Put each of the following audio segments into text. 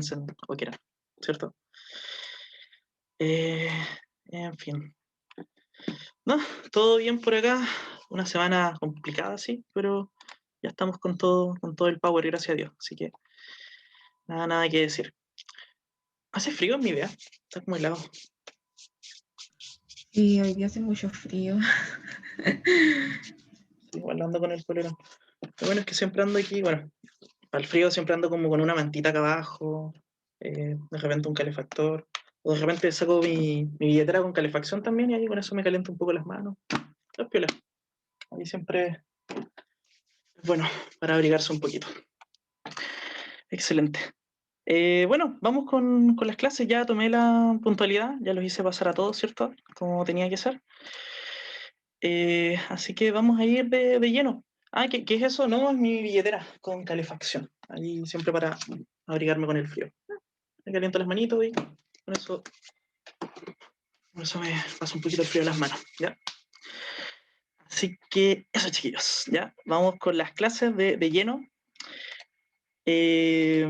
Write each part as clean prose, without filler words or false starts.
piensen o quieran, ¿cierto? Eh, en fin. No, todo bien por acá. Una semana complicada, sí, pero ya estamos con todo el power, gracias a Dios. Así que nada que decir. Hace frío en mi vida, está como helado. Y hoy día hace mucho frío. Sí, igual ando con el polerón. Lo bueno es que siempre ando aquí, bueno, para el frío siempre ando como con una mantita acá abajo, de repente un calefactor, o de repente saco mi billetera con calefacción también y ahí con eso me caliento un poco las manos. Es piola. Ahí siempre es bueno para abrigarse un poquito. Excelente. Bueno, vamos con las clases. Ya tomé la puntualidad, ya los hice pasar a todos, ¿cierto? Como tenía que ser. Así que vamos a ir de lleno. Ah, ¿qué es eso? No, es mi billetera con calefacción. Ahí siempre para abrigarme con el frío. Me caliento las manitos y con eso me pasa un poquito el frío en las manos, ¿ya? Así que eso, chiquillos, ¿ya? Vamos con las clases de lleno. Eh,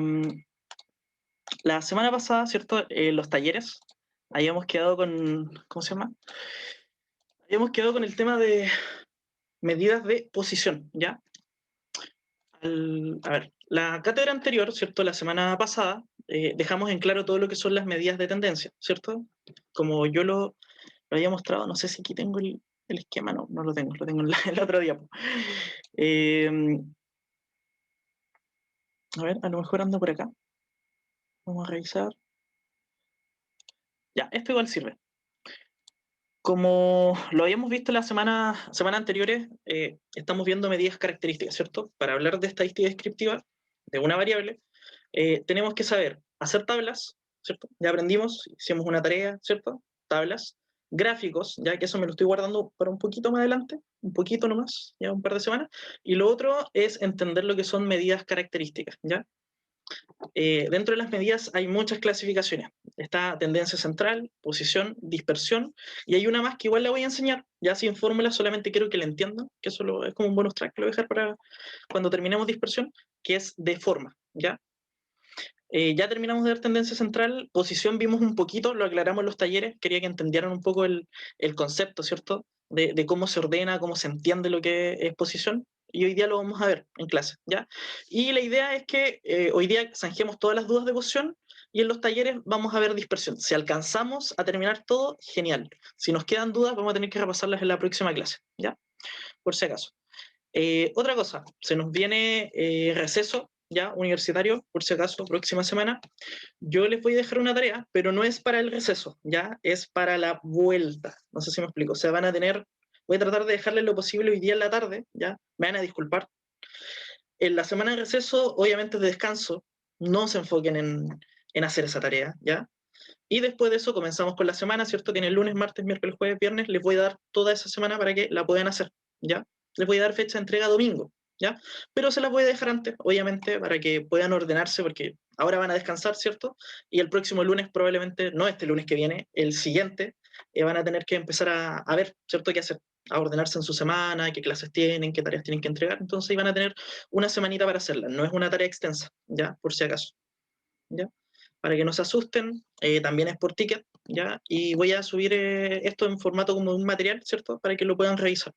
la semana pasada, ¿cierto? Los talleres, habíamos quedado con, ¿cómo se llama? Habíamos quedado con el tema de medidas de posición, ¿ya? A ver, la cátedra anterior, ¿cierto? La semana pasada, dejamos en claro todo lo que son las medidas de tendencia, ¿cierto? Como yo lo había mostrado, no sé si aquí tengo el esquema, no lo tengo, lo tengo en la otra diapo. Eh, a ver, a lo mejor ando por acá. Vamos a revisar. Ya, esto igual sirve. Como lo habíamos visto la semana anteriores, estamos viendo medidas características, ¿cierto? Para hablar de estadística descriptiva de una variable, tenemos que saber hacer tablas, ¿cierto? Ya aprendimos, hicimos una tarea, ¿cierto? Tablas, gráficos, ya que eso me lo estoy guardando para un poquito más adelante, un poquito nomás, ya un par de semanas. Y lo otro es entender lo que son medidas características, ¿ya? Dentro de las medidas hay muchas clasificaciones. Está tendencia central, posición, dispersión, y hay una más que igual la voy a enseñar, ya sin fórmula, solamente quiero que la entiendan, que eso es como un bonus track que lo voy a dejar para cuando terminemos dispersión, que es de forma, ¿ya? Ya terminamos de ver tendencia central, posición vimos un poquito, lo aclaramos en los talleres, quería que entendieran un poco el concepto, ¿cierto? De cómo se ordena, cómo se entiende lo que es posición, y hoy día lo vamos a ver en clase, ¿ya? Y la idea es que hoy día zanjemos todas las dudas de posición y en los talleres vamos a ver dispersión. Si alcanzamos a terminar todo, genial. Si nos quedan dudas, vamos a tener que repasarlas en la próxima clase, ¿ya? Por si acaso. Otra cosa, se nos viene receso ya universitario, por si acaso, próxima semana. Yo les voy a dejar una tarea, pero no es para el receso, ya es para la vuelta. No sé si me explico. O sea, van a tener, voy a tratar de dejarles lo posible hoy día en la tarde, ya, me van a disculpar. En la semana de receso, obviamente de descanso, no se enfoquen en hacer esa tarea, ya. Y después de eso comenzamos con la semana, ¿cierto? Tienen lunes, martes, miércoles, jueves, viernes. Les voy a dar toda esa semana para que la puedan hacer, ¿ya? Les voy a dar fecha de entrega domingo, ¿ya? Pero se las voy a dejar antes, obviamente, para que puedan ordenarse, porque ahora van a descansar, ¿cierto? Y el próximo lunes, probablemente, no este lunes que viene, el siguiente, van a tener que empezar a ver, ¿cierto? ¿Qué hacer? A ordenarse en su semana, qué clases tienen, qué tareas tienen que entregar. Entonces, iban a tener una semanita para hacerla. No es una tarea extensa, ¿ya? Por si acaso, ¿ya? Para que no se asusten, también es por ticket, ¿ya? Y voy a subir esto en formato como un material, ¿cierto? Para que lo puedan revisar.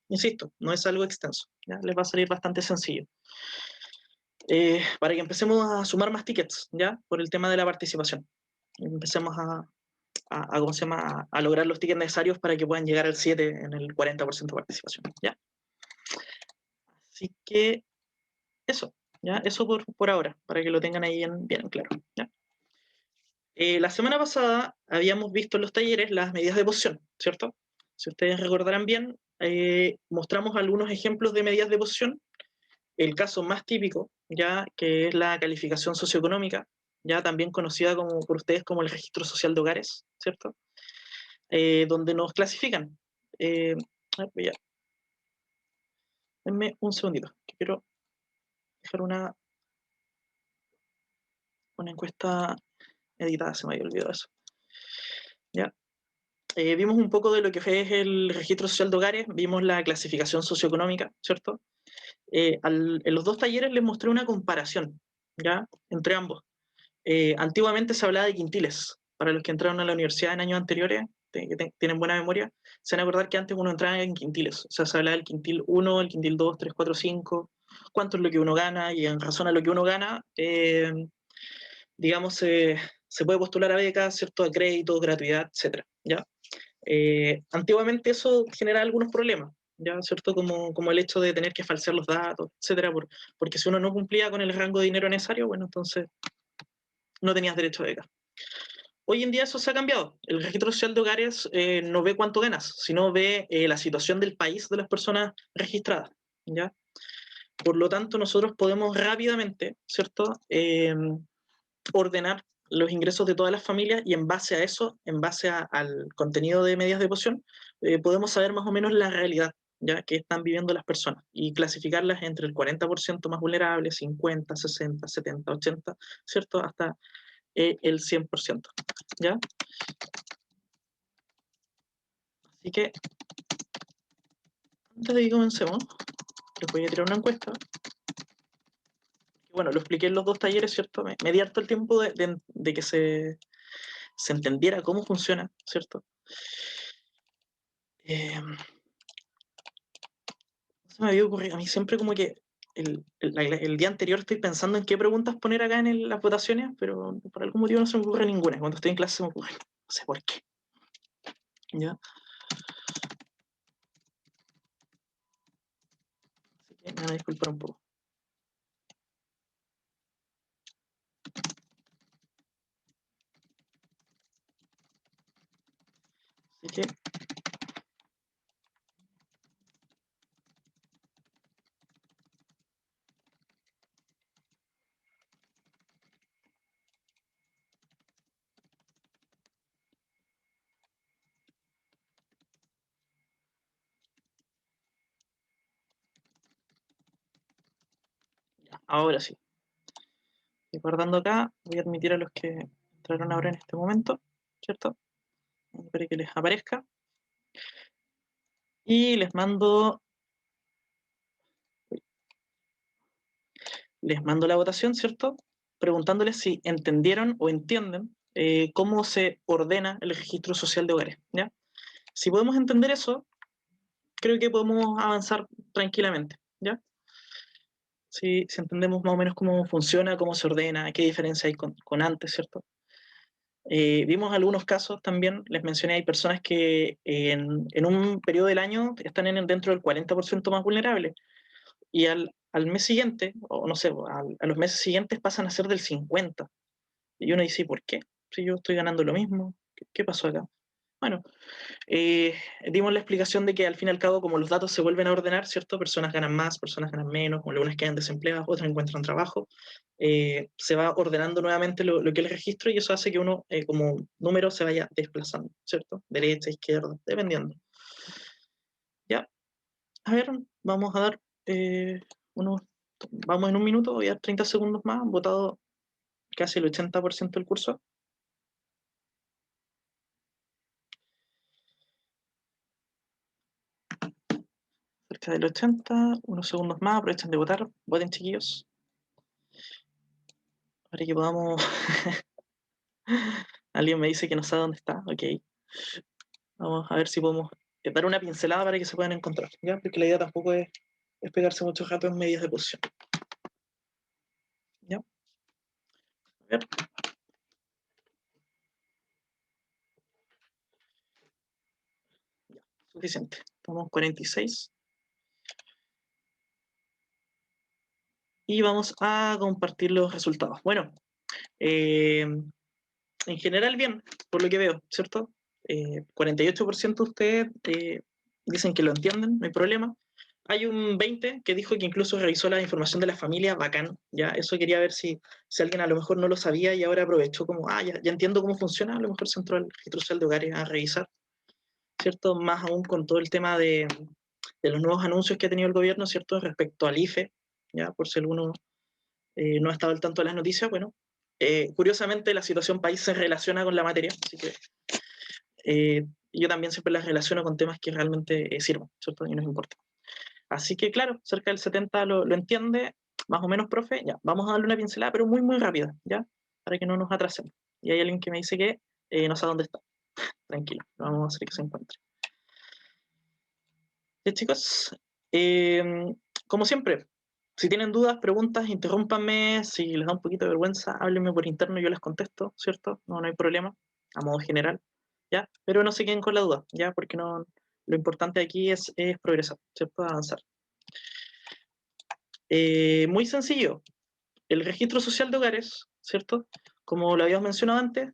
Insisto, no es algo extenso, ¿ya? Les va a salir bastante sencillo. Para que empecemos a sumar más tickets, ¿ya? Por el tema de la participación. Empecemos ¿cómo se llama? A lograr los tickets necesarios para que puedan llegar al 7 en el 40% de participación, ¿ya? Así que eso, ¿ya? Eso por ahora, para que lo tengan ahí bien en claro, ¿ya? La semana pasada habíamos visto en los talleres las medidas de posición, ¿cierto? Si ustedes recordarán bien, mostramos algunos ejemplos de medidas de posición. El caso más típico, ya que es la calificación socioeconómica, ya también conocida por ustedes como el registro social de hogares, ¿cierto? Donde nos clasifican. Ya, denme un segundito, que quiero dejar una encuesta editada, se me había olvidado eso. ¿Ya? Vimos un poco de lo que es el registro social de hogares, vimos la clasificación socioeconómica, ¿cierto? En los dos talleres les mostré una comparación, ¿ya? Entre ambos. Antiguamente se hablaba de quintiles. Para los que entraron a la universidad en años anteriores, tienen buena memoria, se van a acordar que antes uno entraba en quintiles. O sea, se hablaba del quintil 1, el quintil 2, 3, 4, 5, cuánto es lo que uno gana, y en razón a lo que uno gana, digamos, se puede postular a becas, ¿cierto? A créditos, gratuidad, etcétera, ¿ya? Antiguamente eso genera algunos problemas, ¿ya? ¿Cierto? Como el hecho de tener que falsear los datos, etcétera, porque si uno no cumplía con el rango de dinero necesario, bueno, entonces no tenías derecho a beca. Hoy en día eso se ha cambiado. El registro social de hogares no ve cuánto ganas, sino ve la situación del país de las personas registradas, ¿ya? Por lo tanto, nosotros podemos rápidamente, ¿cierto? Ordenar los ingresos de todas las familias, y en base a eso, en base al contenido de medidas de posición, podemos saber más o menos la realidad, ya que están viviendo las personas, y clasificarlas entre el 40% más vulnerable, 50, 60, 70, 80, ¿cierto? Hasta el 100%, ¿ya? Así que, antes de que comencemos, les voy a tirar una encuesta. Bueno, lo expliqué en los dos talleres, ¿cierto? Me di harto el tiempo de que se entendiera cómo funciona, ¿cierto? Se me había ocurrido, a mí siempre como que el día anterior estoy pensando en qué preguntas poner acá en las votaciones, pero por algún motivo no se me ocurre ninguna. Cuando estoy en clase se me ocurre, no sé por qué. ¿Ya? Así que me van a disculpar un poco. Así que ya, ahora sí. Estoy guardando acá, voy a admitir a los que entraron ahora en este momento, ¿cierto? Para que les aparezca. Y les mando la votación, ¿cierto? Preguntándoles si entendieron o entienden cómo se ordena el registro social de hogares, ¿ya? Si podemos entender eso, creo que podemos avanzar tranquilamente, ¿ya? Si entendemos más o menos cómo funciona, cómo se ordena, qué diferencia hay con antes, ¿cierto? Vimos algunos casos también, les mencioné, hay personas que en un periodo del año están dentro del 40% más vulnerable, y al mes siguiente, o no sé, a los meses siguientes pasan a ser del 50%. Y uno dice, ¿por qué? Si yo estoy ganando lo mismo, ¿qué pasó acá? Bueno, dimos la explicación de que al fin y al cabo, como los datos se vuelven a ordenar, ¿cierto? Personas ganan más, personas ganan menos, algunas quedan desempleadas, otras encuentran trabajo, se va ordenando nuevamente lo que es el registro, y eso hace que uno, como número, se vaya desplazando, ¿cierto? Derecha, izquierda, dependiendo. Ya, a ver, vamos a dar unos, vamos en un minuto, voy a dar 30 segundos más, han votado casi el 80% del curso. Cerca del 80, unos segundos más, aprovechen de votar, voten chiquillos, para que podamos... Alguien me dice que no sabe dónde está, ok. Vamos a ver si podemos dar una pincelada para que se puedan encontrar, ¿ya? Porque la idea tampoco es pegarse mucho rato en medidas de posición, ¿ya? A ver. Ya, suficiente. Estamos 46. Y vamos a compartir los resultados. Bueno, en general bien, por lo que veo, ¿cierto? 48% de ustedes dicen que lo entienden, no hay problema. Hay un 20% que dijo que incluso revisó la información de la familia, bacán, ya, eso quería ver si alguien a lo mejor no lo sabía y ahora aprovechó como, ya entiendo cómo funciona, a lo mejor se entró al registro social de hogares a revisar, ¿cierto? Más aún con todo el tema de los nuevos anuncios que ha tenido el gobierno, ¿cierto? Respecto al IFE, ya, por si alguno no ha estado al tanto de las noticias, bueno, curiosamente la situación país se relaciona con la materia, así que yo también siempre las relaciono con temas que realmente sirven, ¿cierto? Y nos importa. Así que claro, cerca del 70% lo entiende, más o menos, profe, ya, vamos a darle una pincelada, pero muy, muy rápida, ¿ya? para que no nos atrasemos. Y hay alguien que me dice que no sabe dónde está. Tranquilo, vamos a hacer que se encuentre. Ya, chicos, como siempre, si tienen dudas, preguntas, interrúmpanme. Si les da un poquito de vergüenza, háblenme por interno y yo les contesto, ¿cierto? No, no hay problema, a modo general, ¿ya? Pero no se queden con la duda, ¿ya? Porque no, lo importante aquí es progresar, ¿cierto? Avanzar. Muy sencillo, el registro social de hogares, ¿cierto? Como lo habíamos mencionado antes,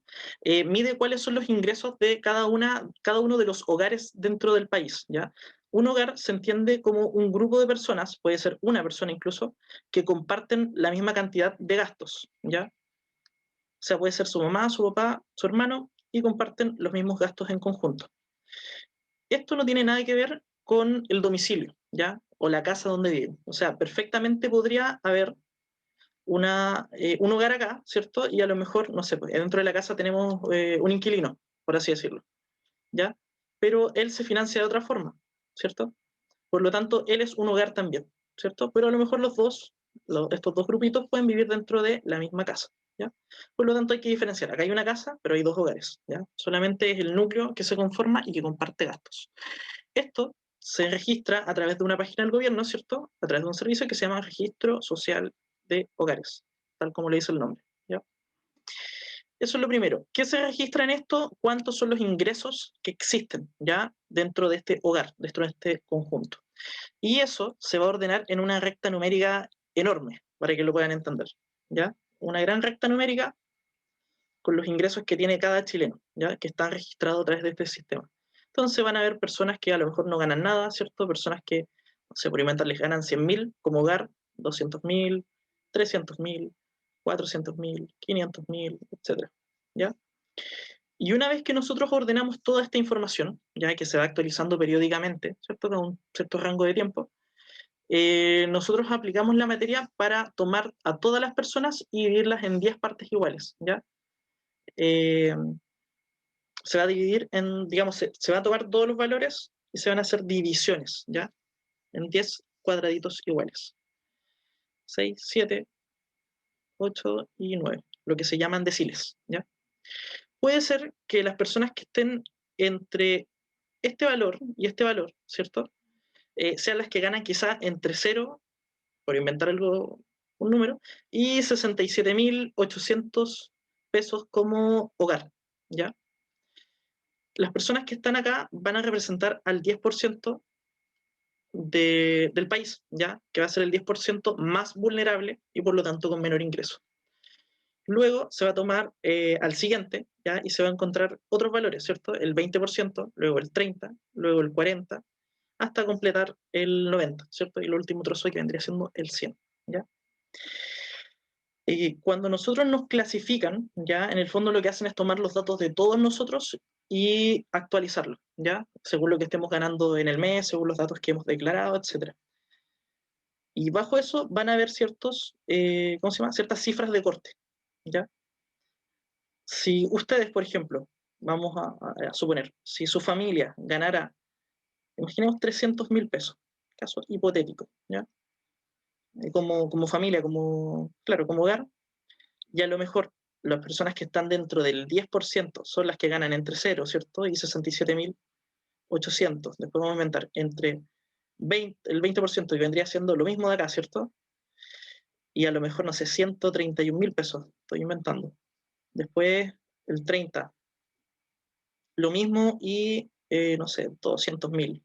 mide cuáles son los ingresos de cada uno de los hogares dentro del país, ¿ya? Un hogar se entiende como un grupo de personas, puede ser una persona incluso, que comparten la misma cantidad de gastos, ¿ya? O sea, puede ser su mamá, su papá, su hermano, y comparten los mismos gastos en conjunto. Esto no tiene nada que ver con el domicilio, ¿ya? O la casa donde viven. O sea, perfectamente podría haber un hogar acá, ¿cierto? Y a lo mejor, no sé, pues, dentro de la casa tenemos un inquilino, por así decirlo, ¿ya? Pero él se financia de otra forma, ¿cierto? Por lo tanto, él es un hogar también, ¿cierto? Pero a lo mejor estos dos grupitos pueden vivir dentro de la misma casa, ¿ya? Por lo tanto, hay que diferenciar. Acá hay una casa, pero hay dos hogares, ¿ya? Solamente es el núcleo que se conforma y que comparte gastos. Esto se registra a través de una página del gobierno, ¿cierto? A través de un servicio que se llama Registro Social de Hogares, tal como le dice el nombre, ¿ya? Eso es lo primero. ¿Qué se registra en esto? ¿Cuántos son los ingresos que existen ya dentro de este hogar, dentro de este conjunto? Y eso se va a ordenar en una recta numérica enorme, para que lo puedan entender, ¿ya? Una gran recta numérica con los ingresos que tiene cada chileno, ¿ya? Que están registrados a través de este sistema. Entonces van a haber personas que a lo mejor no ganan nada, ¿cierto? Personas que, no sé, por inventarles ganan 100.000 como hogar, 200.000, 300.000, 400.000, 500.000, etcétera, ¿ya? Y una vez que nosotros ordenamos toda esta información, ya que se va actualizando periódicamente, ¿cierto? Con un cierto rango de tiempo, nosotros aplicamos la materia para tomar a todas las personas y dividirlas en 10 partes iguales, ¿ya? Eh, Se va a dividir en, digamos, se va a tomar todos los valores y se van a hacer divisiones, ¿ya? En 10 cuadraditos iguales. 6, 7, 8 y 9, lo que se llaman deciles, ¿ya? Puede ser que las personas que estén entre este valor y este valor, ¿cierto? Sean las que ganan quizá entre 0, por inventar algo, un número, y 67.800 pesos como hogar, ¿ya? Las personas que están acá van a representar al 10% del país, ¿ya? Que va a ser el 10% más vulnerable y por lo tanto con menor ingreso. Luego se va a tomar al siguiente, ¿ya? Y se va a encontrar otros valores, ¿cierto? El 20%, luego el 30%, luego el 40%, hasta completar el 90%, ¿cierto? Y el último trozo que vendría siendo el 100%, ¿ya? Y cuando nosotros nos clasifican, ya en el fondo lo que hacen es tomar los datos de todos nosotros y actualizarlos, ya según lo que estemos ganando en el mes, según los datos que hemos declarado, etcétera. Y bajo eso van a haber ¿cómo se llama? Ciertas cifras de corte, ya. Si ustedes, por ejemplo, vamos a suponer, si su familia ganara, imaginemos 300.000 pesos, caso hipotético, ya, como familia, claro, como hogar, y a lo mejor las personas que están dentro del 10% son las que ganan entre 0, ¿cierto? Y 67.800. Después vamos a aumentar entre el 20% y vendría siendo lo mismo de acá, ¿cierto? Y a lo mejor, no sé, 131.000 pesos, estoy inventando. Después el 30, lo mismo y, no sé, 200.000.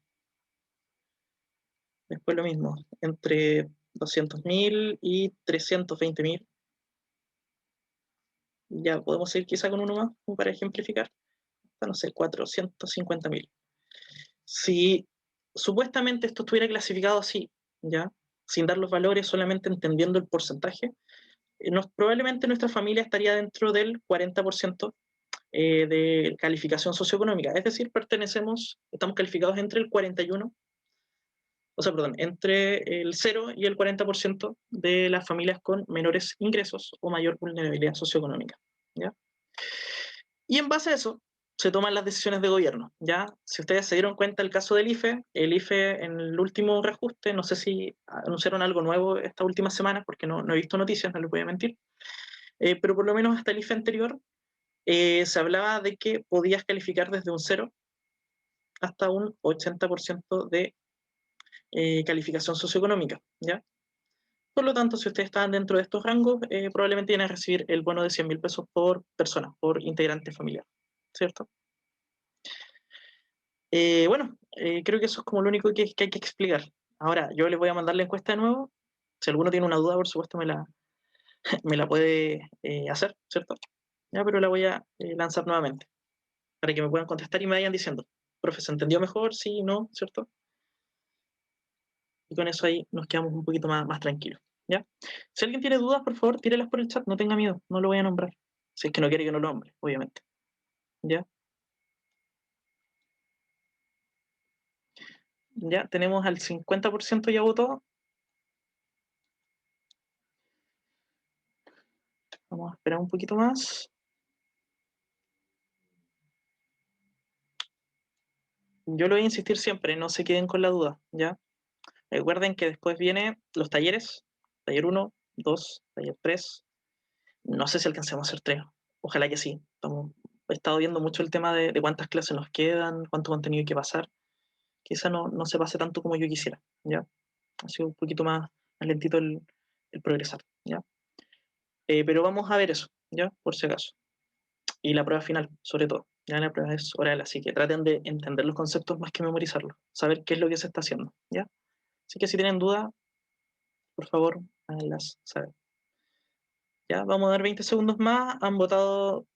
Después lo mismo, entre 200.000 y 320.000. Ya podemos seguir quizá con uno más, para ejemplificar. No sé, 450.000. Si supuestamente esto estuviera clasificado así, ¿ya? Sin dar los valores, solamente entendiendo el porcentaje, probablemente nuestra familia estaría dentro del 40% de calificación socioeconómica. Es decir, estamos calificados entre el 41, o sea, perdón, entre el 0 y el 40% de las familias con menores ingresos o mayor vulnerabilidad socioeconómica, ¿ya? Y en base a eso, se toman las decisiones de gobierno, ¿ya? Si ustedes se dieron cuenta del caso del IFE, el IFE en el último reajuste, no sé si anunciaron algo nuevo esta última semana, porque no he visto noticias, no les voy a mentir, pero por lo menos hasta el IFE anterior se hablaba de que podías calificar desde un 0 hasta un 80% de calificación socioeconómica, ¿ya? Por lo tanto, si ustedes estaban dentro de estos rangos, probablemente iban a recibir el bono de 100.000 pesos por persona, por integrante familiar, ¿cierto? Bueno, creo que eso es como lo único que hay que explicar. Ahora, yo les voy a mandar la encuesta de nuevo. Si alguno tiene una duda, por supuesto, me la puede hacer, ¿cierto? Ya, pero la voy a lanzar nuevamente para que me puedan contestar y me vayan diciendo, profe, ¿se entendió mejor? Sí, no, ¿cierto? Y con eso ahí nos quedamos un poquito más tranquilos, ¿ya? Si alguien tiene dudas, por favor, tírelas por el chat, no tenga miedo, no lo voy a nombrar. Si es que no quiere que no lo nombre, obviamente, ¿ya? Ya tenemos al 50% ya votado. Vamos a esperar un poquito más. Yo lo voy a insistir siempre, no se queden con la duda, ¿ya? Recuerden que después vienen los talleres, taller 1, 2, taller 3. No sé si alcancemos a hacer 3, ojalá que sí. He estado viendo mucho el tema de cuántas clases nos quedan, cuánto contenido hay que pasar. Quizá no se pase tanto como yo quisiera, ¿ya? Ha sido un poquito más lentito el progresar, ¿ya? Pero vamos a ver eso, ¿ya? Por si acaso. Y la prueba final, sobre todo. Ya la prueba es oral, así que traten de entender los conceptos más que memorizarlos, saber qué es lo que se está haciendo, ¿ya? Así que si tienen dudas, por favor, háganlas saber. Ya, vamos a dar 20 segundos más. Han votado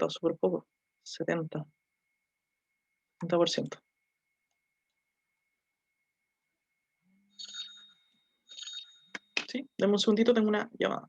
súper poco, 70%. Sí, denme un segundito, tengo una llamada.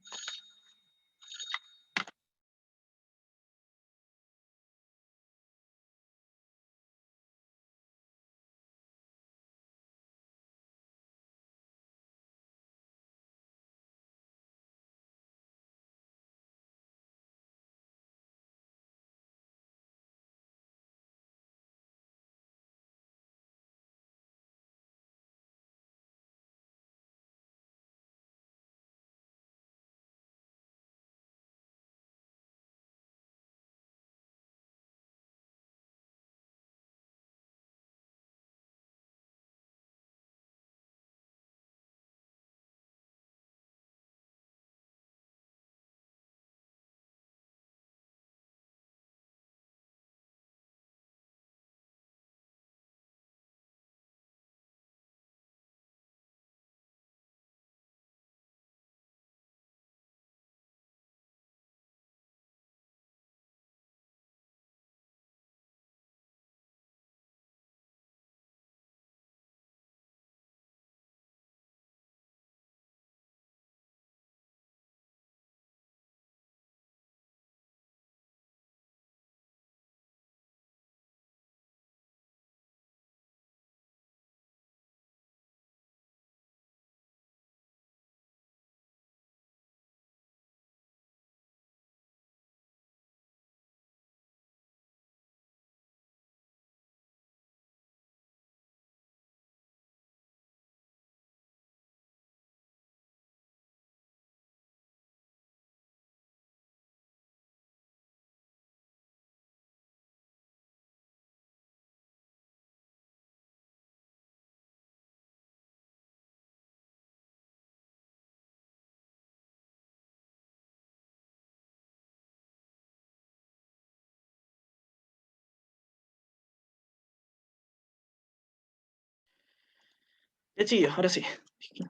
Ya, chillos, ahora sí.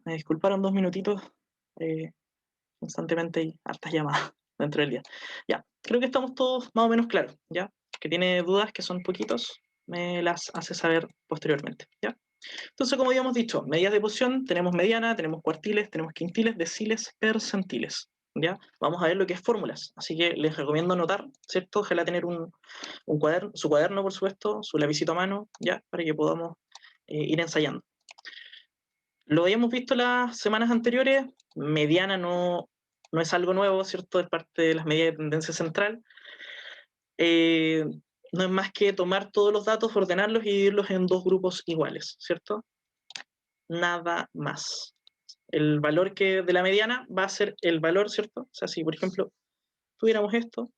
Me disculparon 2 minutitos. eh, Constantemente hay hartas llamadas dentro del día. Ya, creo que estamos todos más o menos claros, ¿ya? Que tiene dudas, que son poquitos, me las hace saber posteriormente, ¿ya? Entonces, como habíamos dicho, medidas de posición, tenemos mediana, tenemos cuartiles, tenemos quintiles, deciles, percentiles, ¿ya? Vamos a ver lo que es fórmulas, así que les recomiendo anotar, ¿cierto? Ojalá tener un cuaderno, su cuaderno, por supuesto, su lapicito a mano, ¿ya? Para que podamos ir ensayando. Lo habíamos visto las semanas anteriores, mediana no es algo nuevo, ¿cierto? Es parte de las medidas de tendencia central. Eh, no es más que tomar todos los datos, ordenarlos y dividirlos en dos grupos iguales, ¿cierto? Nada más. El valor de la mediana va a ser el valor, ¿cierto? O sea, si por ejemplo tuviéramos esto,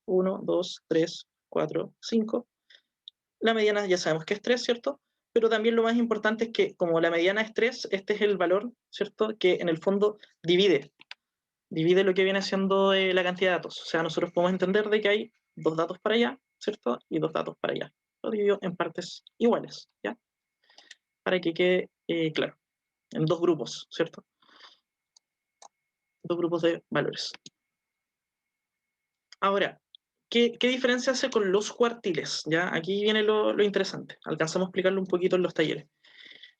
1, 2, 3, 4, 5. La mediana ya sabemos que es 3, ¿cierto? Pero también lo más importante es que como la mediana es 3, este es el valor, ¿cierto? Que en el fondo divide lo que viene siendo la cantidad de datos. O sea, nosotros podemos entender de que hay 2 datos para allá, ¿cierto? Y 2 datos para allá. Lo divido en partes iguales, ¿ya? Para que quede claro. En 2 grupos, ¿cierto? 2 grupos de valores. Ahora, ¿qué diferencia hace con los cuartiles? ¿Ya? Aquí viene lo interesante. Alcanzamos a explicarlo un poquito en los talleres.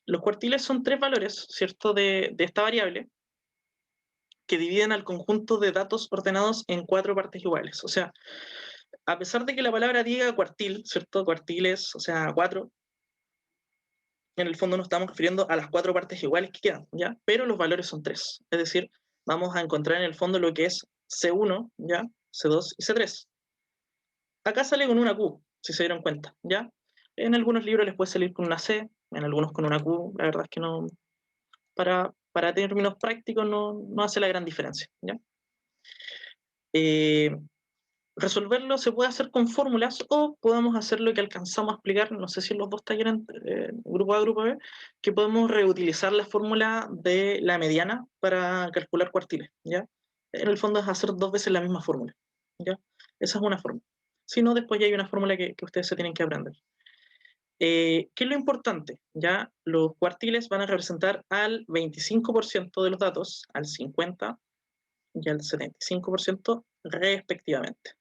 Los cuartiles son 3 valores, ¿cierto? De esta variable que dividen al conjunto de datos ordenados en 4 partes iguales. O sea, a pesar de que la palabra diga cuartil, ¿cierto? Cuartiles, o sea, 4, en el fondo nos estamos refiriendo a las 4 partes iguales que quedan, ¿ya? Pero los valores son 3. Es decir, vamos a encontrar en el fondo lo que es C1, ¿ya? C2 y C3. Acá sale con una Q, si se dieron cuenta, ¿ya? En algunos libros les puede salir con una C, en algunos con una Q, la verdad es que no, para términos prácticos no hace la gran diferencia, ¿ya? Resolverlo se puede hacer con fórmulas o podemos hacer lo que alcanzamos a explicar, no sé si en los 2 talleres, grupo A, grupo B, que podemos reutilizar la fórmula de la mediana para calcular cuartiles, ¿ya? En el fondo es hacer 2 veces la misma fórmula, ¿ya? Esa es una fórmula. Si no, después ya hay una fórmula que ustedes se tienen que aprender. ¿Qué es lo importante? Ya los cuartiles van a representar al 25% de los datos, al 50% y al 75% respectivamente.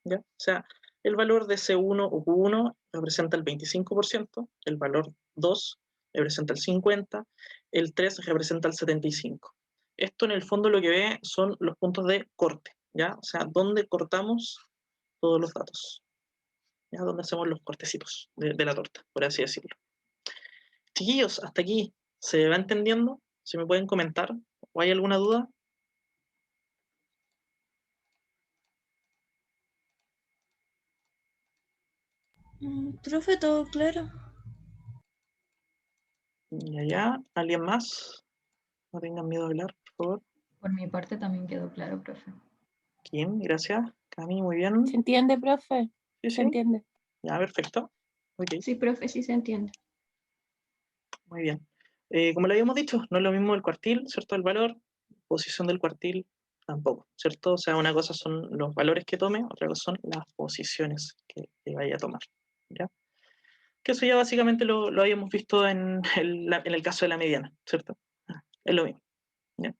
¿Ya? O sea, el valor de C1 o Q1 representa el 25%, el valor 2 representa el 50%, el 3 representa el 75%. Esto en el fondo lo que ve son los puntos de corte, ¿ya? O sea, donde cortamos todos los datos, ¿ya? Donde hacemos los cortecitos de la torta, por así decirlo. Chiquillos, hasta aquí, ¿se va entendiendo? ¿Se me pueden comentar? ¿O hay alguna duda? Profe, todo claro. Y allá, ¿alguien más? No tengan miedo de hablar, por favor. Por mi parte también quedó claro, profe. Kim, gracias. Cami, muy bien. ¿Se entiende, profe? Sí, ¿Se sí. entiende? Ya, perfecto. Ok, Sí, profe, sí se entiende. muy bien. Como le habíamos dicho, no es lo mismo el cuartil, ¿cierto? El valor, posición del cuartil, tampoco, ¿cierto? O sea, una cosa son los valores que tome, otra cosa son las posiciones que vaya a tomar, ¿ya? Que eso ya básicamente lo habíamos visto en el caso de la mediana, ¿cierto? Es lo mismo, ¿ya?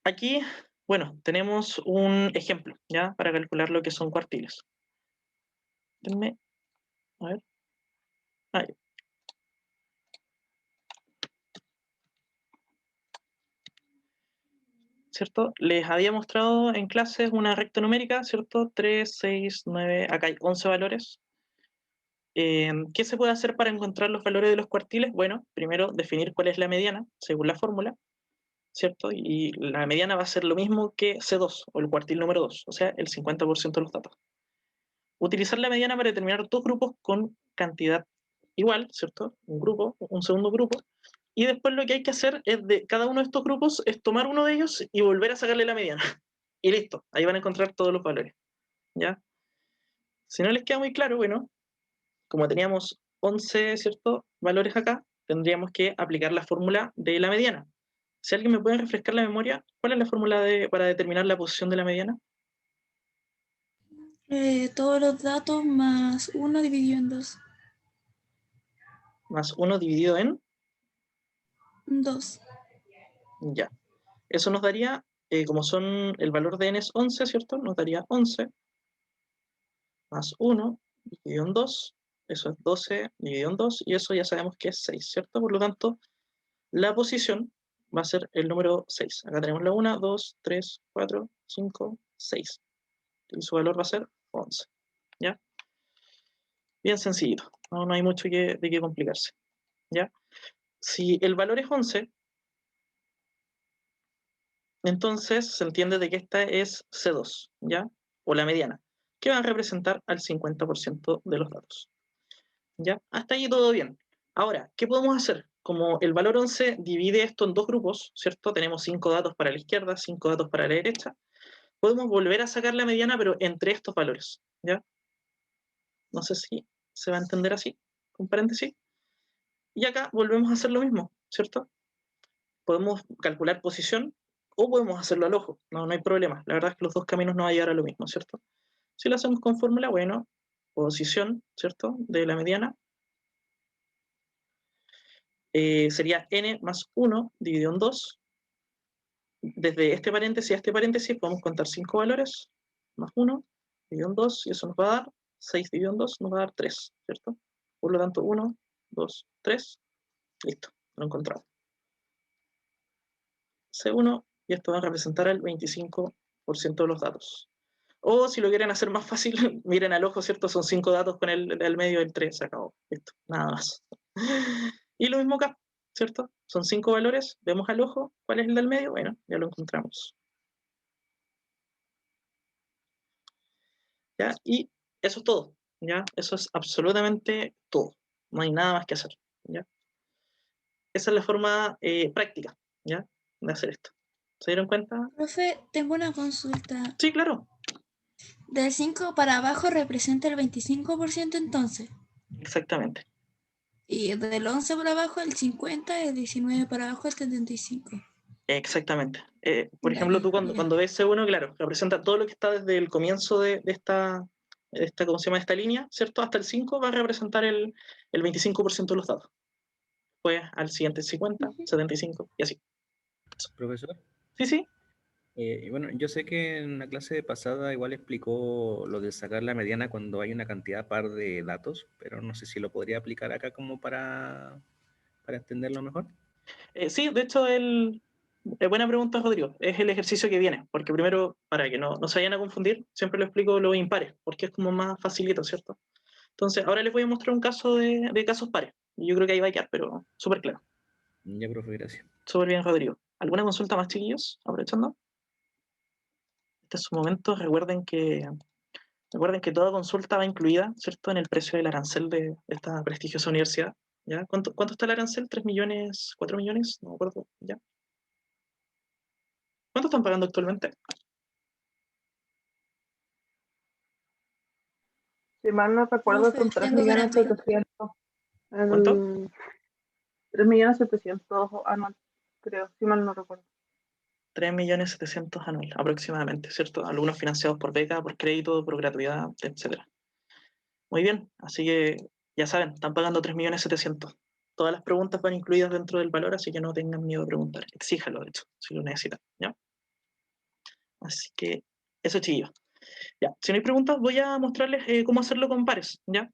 Aquí, bueno, tenemos un ejemplo, ¿ya? Para calcular lo que son cuartiles. Denme, a ver. Ahí. ¿Cierto? Les había mostrado en clases una recta numérica, ¿cierto? 3, 6, 9, acá hay 11 valores. ¿Qué se puede hacer para encontrar los valores de los cuartiles? Bueno, primero definir cuál es la mediana, según la fórmula, ¿cierto? Y la mediana va a ser lo mismo que C2, o el cuartil número 2, o sea, el 50% de los datos. Utilizar la mediana para determinar 2 grupos con cantidad igual, ¿cierto? Un grupo, un segundo grupo, y después lo que hay que hacer es de cada uno de estos grupos es tomar uno de ellos y volver a sacarle la mediana. Y listo, ahí van a encontrar todos los valores, ¿ya? Si no les queda muy claro, bueno, como teníamos 11, ¿cierto? Valores acá, tendríamos que aplicar la fórmula de la mediana. Si alguien me puede refrescar la memoria, ¿cuál es la fórmula para determinar la posición de la mediana? Todos los datos más 1 dividido en 2. Más 1 dividido en, 2. ya. Eso nos daría, como son, el valor de n es 11, ¿cierto? Nos daría 11 más 1 dividido en 2, eso es 12 dividido en 2, y eso ya sabemos que es 6, ¿cierto? Por lo tanto, la posición va a ser el número 6. Acá tenemos la 1, 2, 3, 4, 5, 6. Y su valor va a ser 11, ¿ya? Bien sencillito, no hay mucho de qué complicarse, ¿ya? Si el valor es 11, entonces se entiende de que esta es C2, ¿ya? O la mediana, que va a representar al 50% de los datos. ¿Ya? Hasta ahí todo bien. Ahora, ¿qué podemos hacer? Como el valor 11 divide esto en 2 grupos, ¿cierto? Tenemos 5 datos para la izquierda, 5 datos para la derecha. podemos volver a sacar la mediana, pero entre estos valores, ¿ya? No sé si se va a entender así, con paréntesis. Y acá volvemos a hacer lo mismo, ¿cierto? Podemos calcular posición o podemos hacerlo al ojo, no hay problema. La verdad es que los dos caminos nos van a llevar a lo mismo, ¿cierto? Si lo hacemos con fórmula, bueno, posición, ¿cierto? De la mediana sería n más 1 dividido en 2. Desde este paréntesis a este paréntesis podemos contar 5 valores, más 1 dividido en 2, y eso nos va a dar 6 dividido en 2, nos va a dar 3, ¿cierto? Por lo tanto, 1, 2, 3, listo, lo encontramos. C1, y esto va a representar el 25% de los datos. O si lo quieren hacer más fácil, miren al ojo, ¿cierto? Son 5 datos con el medio del 3, se acabó. Listo, nada más. Y lo mismo acá, ¿cierto? Son 5 valores, vemos al ojo, ¿cuál es el del medio? Bueno, ya lo encontramos. ¿Ya? Y eso es todo, ¿ya? Eso es absolutamente todo. No hay nada más que hacer, ¿ya? Esa es la forma práctica, ¿ya? De hacer esto. ¿Se dieron cuenta? Profe, tengo una consulta. Sí, claro. Del 5 para abajo representa el 25% entonces. Exactamente. Y del 11 para abajo el 50, el 19 para abajo el 75. Exactamente. Por ejemplo, Dale, tú ya. cuando ves C1, claro, representa todo lo que está desde el comienzo de esta, ¿cómo se llama? Esta línea, ¿cierto? Hasta el 5 va a representar el 25% de los datos. Pues al siguiente 50, 75 y así. Profesor, Sí, sí. bueno, yo sé que en la clase pasada igual explicó lo de sacar la mediana cuando hay una cantidad par de datos, pero no sé si lo podría aplicar acá como para entenderlo mejor. Sí, de hecho, buena pregunta, Rodrigo. Es el ejercicio que viene, porque primero, para que no se vayan a confundir, siempre lo explico los impares, porque es como más facilito, ¿cierto? Entonces, ahora les voy a mostrar un caso de casos pares. Y yo creo que ahí va a quedar, pero súper claro. Ya, profe, gracias. Súper bien, Rodrigo. ¿Alguna consulta más, chiquillos? Aprovechando. Este es su momento. Recuerden que toda consulta va incluida, ¿cierto?, en el precio del arancel de esta prestigiosa universidad. ¿Ya? ¿Cuánto está el arancel? ¿3 millones? ¿4 millones? No me acuerdo. ¿Ya? ¿Cuánto están pagando actualmente? Si mal no recuerdo, Profe, son 3 tengo millones gráfico. 700. ¿Cuánto? 3 millones 700 anual, creo, si mal no recuerdo. 3.700.000 anual, aproximadamente, ¿cierto? Algunos financiados por beca, por crédito, por gratuidad, etc. Muy bien, así que ya saben, están pagando 3.700.000. Todas las preguntas van incluidas dentro del valor, así que no tengan miedo de preguntar. Exíjalo, de hecho, si lo necesitan, ¿ya? Así que eso, chillos. Ya, si no hay preguntas, voy a mostrarles cómo hacerlo con pares, ¿ya?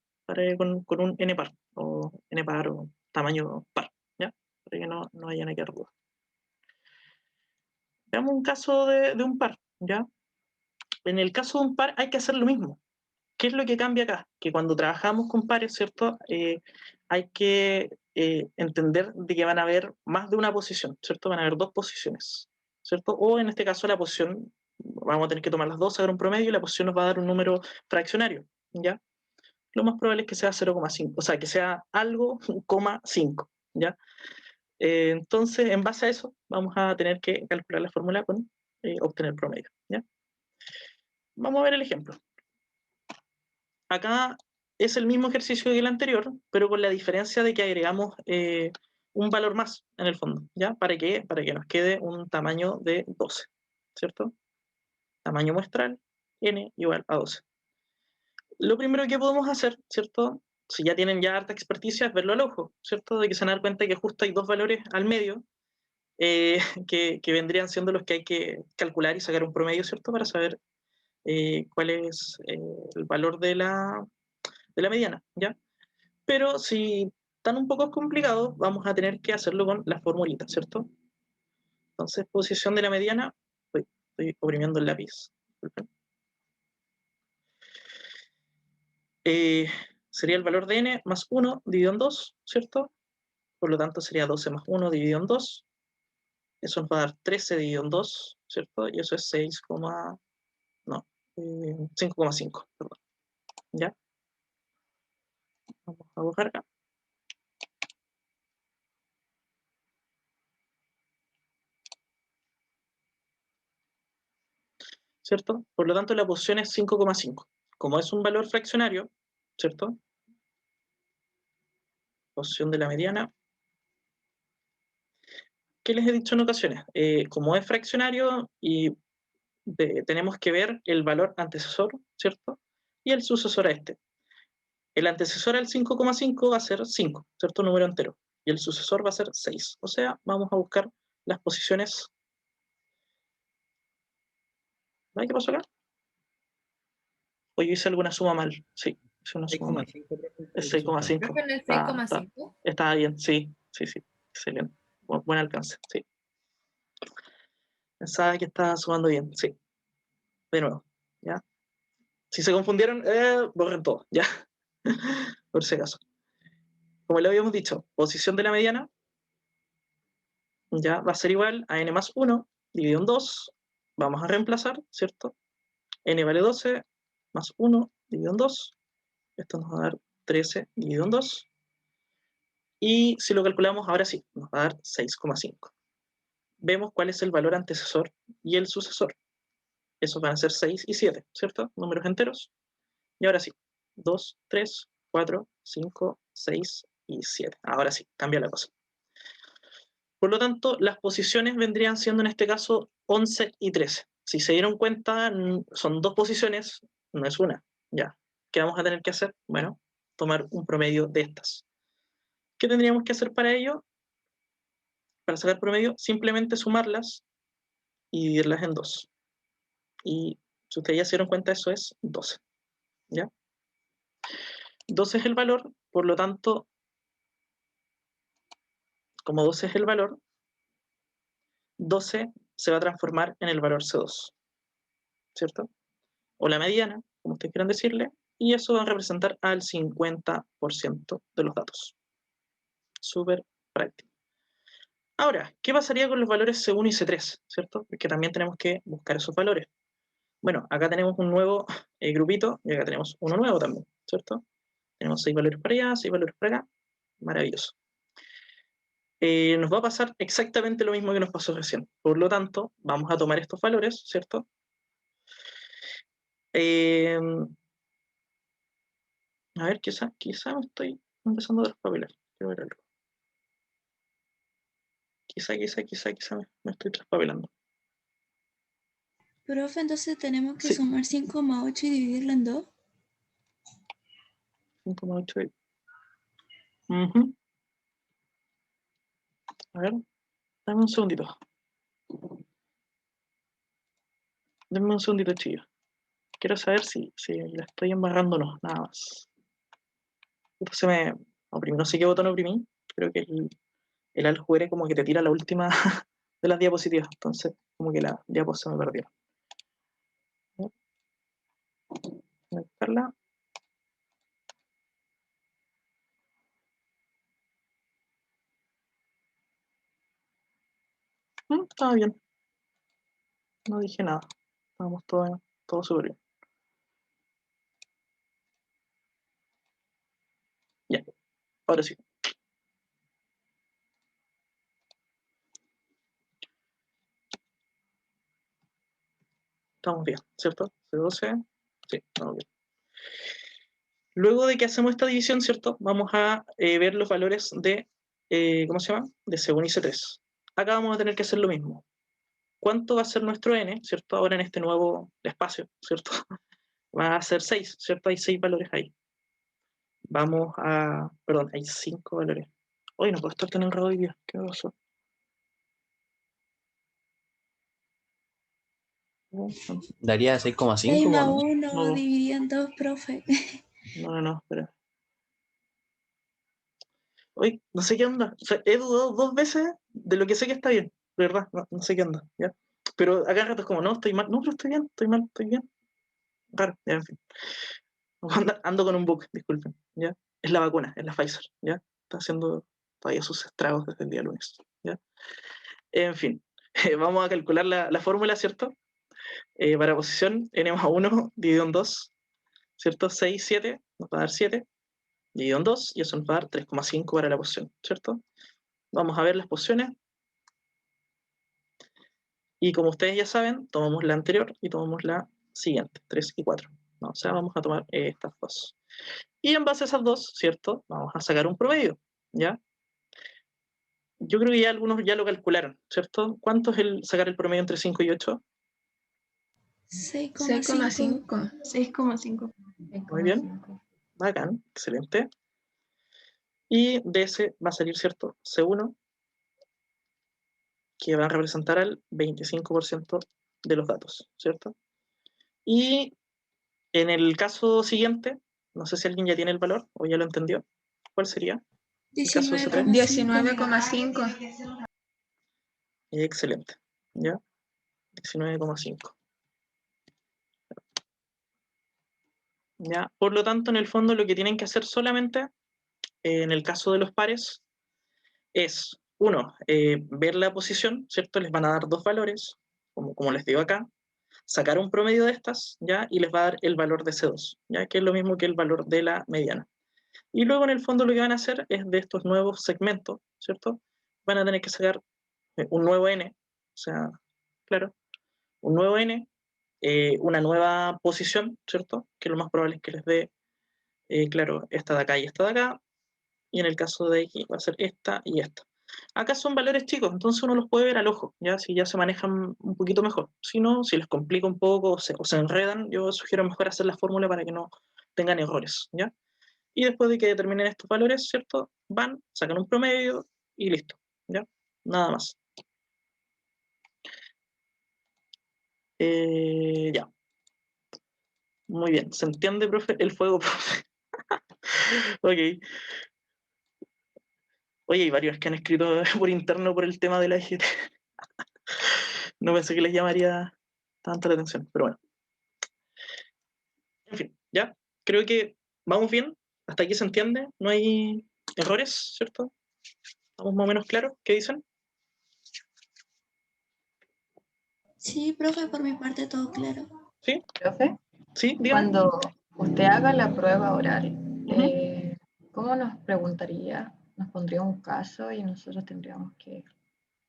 Con un n par, o n par, o tamaño par, ¿ya? Para que no vayan a quedar dudas. Veamos un caso de un par, ¿ya? En el caso de un par hay que hacer lo mismo. ¿Qué es lo que cambia acá? Que cuando trabajamos con pares, ¿cierto? Hay que entender de que van a haber más de una posición, ¿cierto? Van a haber dos posiciones, ¿cierto? O en este caso la posición, vamos a tener que tomar las dos, sacar un promedio y la posición nos va a dar un número fraccionario, ¿ya? Lo más probable es que sea 0,5, o sea, que sea algo, 5, ¿ya? Entonces, en base a eso, vamos a tener que calcular la fórmula con obtener promedio, ¿ya? Vamos a ver el ejemplo. Acá es el mismo ejercicio que el anterior, pero con la diferencia de que agregamos un valor más en el fondo, ¿ya? ¿Para qué? Para que nos quede un tamaño de 12, ¿cierto? Tamaño muestral, n igual a 12. Lo primero que podemos hacer, ¿cierto? Si ya tienen ya harta experticia, es verlo al ojo, ¿cierto? De que se van a dar cuenta que justo hay dos valores al medio eh, que vendrían siendo los que hay que calcular y sacar un promedio, ¿cierto? Para saber cuál es el valor de la mediana, ¿ya? Pero si están un poco complicados, vamos a tener que hacerlo con la formulita, ¿cierto? Entonces, posición de la mediana, estoy oprimiendo el lápiz. Sería el valor de n más 1 dividido en 2, ¿cierto? Por lo tanto, sería 12 más 1 dividido en 2. Eso nos va a dar 13 dividido en 2, ¿cierto? Y eso es 5,5, perdón. ¿Ya? Vamos a buscar acá. ¿cierto? Por lo tanto, la posición es 5,5. Como es un valor fraccionario, ¿cierto? Posición de la mediana. ¿Qué les he dicho en ocasiones? Como es fraccionario y tenemos que ver el valor antecesor, ¿cierto? Y el sucesor a este. El antecesor al 5,5 va a ser 5, ¿cierto? Número entero. Y el sucesor va a ser 6. O sea, vamos a buscar las posiciones. ¿Ay, qué pasó acá? O yo hice alguna suma mal. Sí, hice una suma mal. 6,5 Es el resultado. 6,5. Creo que no es Está 6,5. bien, sí, sí, sí. Excelente. Buen alcance, sí. Pensaba que estaba sumando bien, sí. De nuevo, ¿ya? Si se confundieron, borren todo, ¿ya? Por si acaso. Como le habíamos dicho, posición de la mediana, ya va a ser igual a n más 1 dividido en 2. Vamos a reemplazar, ¿cierto? N vale 12 más 1 dividido en 2. Esto nos va a dar 13 dividido en 2. Y si lo calculamos, ahora sí, nos va a dar 6,5. Vemos cuál es el valor antecesor y el sucesor. Esos van a ser 6 y 7, ¿cierto? Números enteros. Y ahora sí, 2, 3, 4, 5, 6 y 7. Ahora sí, cambia la cosa. Por lo tanto, las posiciones vendrían siendo en este caso 11 y 13. Si se dieron cuenta, son dos posiciones, no es una. Ya. ¿Qué vamos a tener que hacer? Bueno, tomar un promedio de estas. ¿Qué tendríamos que hacer para ello? Para sacar promedio, simplemente sumarlas y dividirlas en 2. Y si ustedes ya se dieron cuenta, eso es 12. ¿Ya? 12 es el valor, por lo tanto, como 12 es el valor, 12 se va a transformar en el valor C2, ¿cierto? O la mediana, como ustedes quieran decirle, y eso va a representar al 50% de los datos. Súper práctico. Ahora, ¿qué pasaría con los valores C1 y C3, ¿cierto? Porque también tenemos que buscar esos valores. Bueno, acá tenemos un nuevo grupito y acá tenemos uno nuevo también, ¿cierto? Tenemos 6 valores para allá, 6 valores para acá. Maravilloso. Nos va a pasar exactamente lo mismo que nos pasó recién. Por lo tanto, vamos a tomar estos valores, ¿cierto? A ver, quizá me estoy empezando a traspapelar. Quiero ver algo. Quizá me estoy traspapelando. Profe, entonces tenemos que Sí. sumar 5,8 y dividirlo en 2. 5,8. Ujú. A ver, dame un segundito. Dame un segundito, chillo. Quiero saber si la estoy embarrando o no, nada más. Entonces me oprimí, no sé qué botón oprimí. Creo que el ALT como que te tira la última de las diapositivas. Entonces, como que la diapositiva se me perdió. Voy a buscarla. Estaba bien. No dije nada. Estábamos todo súper bien. Ya, ahora sí. Estamos bien, ¿cierto? C12. Sí, estamos bien. Luego de que hacemos esta división, ¿cierto? Vamos a ver los valores de, ¿cómo se llama? De C1 y C3. Acá vamos a tener que hacer lo mismo. ¿Cuánto va a ser nuestro n, ¿cierto? Ahora en este nuevo espacio, ¿cierto? Va a ser 6, ¿cierto? Hay 6 valores ahí. Vamos a... Perdón, hay 5 valores. Hoy no puedo estar tan enredado hoy día. ¿Qué pasó? Daría 6 6,5, más ¿no? 1 No, dividido en 2, profe. no, espera. Hoy, no sé qué onda. O sea, he dudado 2 veces de lo que sé que está bien. De verdad, no sé qué onda, ¿ya? Pero acá rato es como, no, estoy mal. No, pero estoy bien, estoy mal, estoy bien. Raro, ya, en fin. Ando con un bug, disculpen, ¿ya? Es la vacuna, es la Pfizer, ¿ya? Está haciendo todavía sus estragos desde el día lunes, ¿ya? En fin, vamos a calcular la fórmula, ¿cierto? Para posición n más 1 dividido en 2, ¿cierto? 6, 7, nos va a dar 7, dividido en 2, y eso nos va a dar 3,5 para la posición, ¿cierto? Vamos a ver las posiciones. Y como ustedes ya saben, tomamos la anterior y tomamos la siguiente, 3 y 4. ¿No? O sea, vamos a tomar estas dos. Y en base a esas dos, ¿cierto? Vamos a sacar un promedio, ¿ya? Yo creo que ya algunos ya lo calcularon, ¿cierto? ¿Cuánto es sacar el promedio entre 5 y 8? 6,5. 6,5. Muy bien. Bacán, excelente. Y de ese va a salir, ¿cierto? C1, que va a representar al 25% de los datos, ¿cierto? Y en el caso siguiente, no sé si alguien ya tiene el valor o ya lo entendió, ¿cuál sería? El caso de C3. 19,5. Excelente, ¿ya? 19,5. ¿Ya? Por lo tanto, en el fondo lo que tienen que hacer solamente, en el caso de los pares, es, uno, ver la posición, ¿cierto? Les van a dar dos valores, como les digo acá, sacar un promedio de estas, ¿ya? Y les va a dar el valor de C2, ¿ya? Que es lo mismo que el valor de la mediana. Y luego, en el fondo, lo que van a hacer es de estos nuevos segmentos, ¿cierto? Van a tener que sacar un nuevo N, o sea, claro, un nuevo N, una nueva posición, ¿cierto? Que lo más probable es que les dé, claro, esta de acá y esta de acá, y en el caso de X va a ser esta y esta. Acá son valores chicos, entonces uno los puede ver al ojo, ¿ya? Si ya se manejan un poquito mejor. Si no, si les complica un poco o se enredan, yo sugiero mejor hacer la fórmula para que no tengan errores, ¿ya? Y después de que determinen estos valores, ¿cierto? Van, sacan un promedio y listo, ¿ya? Nada más. Ya. Muy bien. ¿Se entiende, profe? El fuego, profe. Ok. Oye, hay varios que han escrito por interno por el tema de la EGT. No pensé que les llamaría tanto la atención, pero bueno. En fin, ya. Creo que vamos bien. Hasta aquí se entiende. No hay errores, ¿cierto? ¿Estamos más o menos claros? ¿Qué dicen? Sí, profe, por mi parte todo claro. ¿Sí? Profe, ¿Sí? Dígame. cuando usted haga la prueba oral, ¿cómo nos preguntaría? ¿Nos pondría un caso y nosotros tendríamos que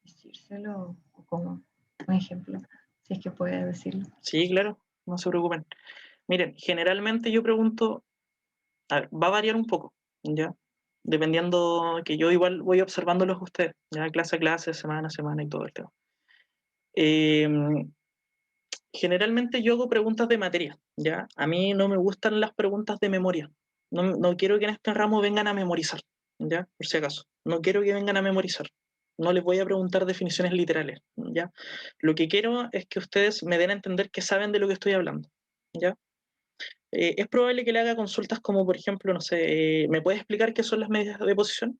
decírselo? ¿O como un ejemplo? Si es que puede decirlo. Sí, claro. No se preocupen. Miren, generalmente yo pregunto, a ver, va a variar un poco, ¿ya? Dependiendo que yo igual voy observándolos a ustedes, ya clase a clase, semana a semana y todo el tema. Generalmente yo hago preguntas de materia, ¿ya? A mí no me gustan las preguntas de memoria. No quiero que en este ramo vengan a memorizar, ¿ya? Por si acaso. No quiero que vengan a memorizar. No les voy a preguntar definiciones literales, ¿ya? Lo que quiero es que ustedes me den a entender que saben de lo que estoy hablando, ¿ya? Es probable que le haga consultas como, por ejemplo, no sé, ¿me puedes explicar qué son las medidas de posición?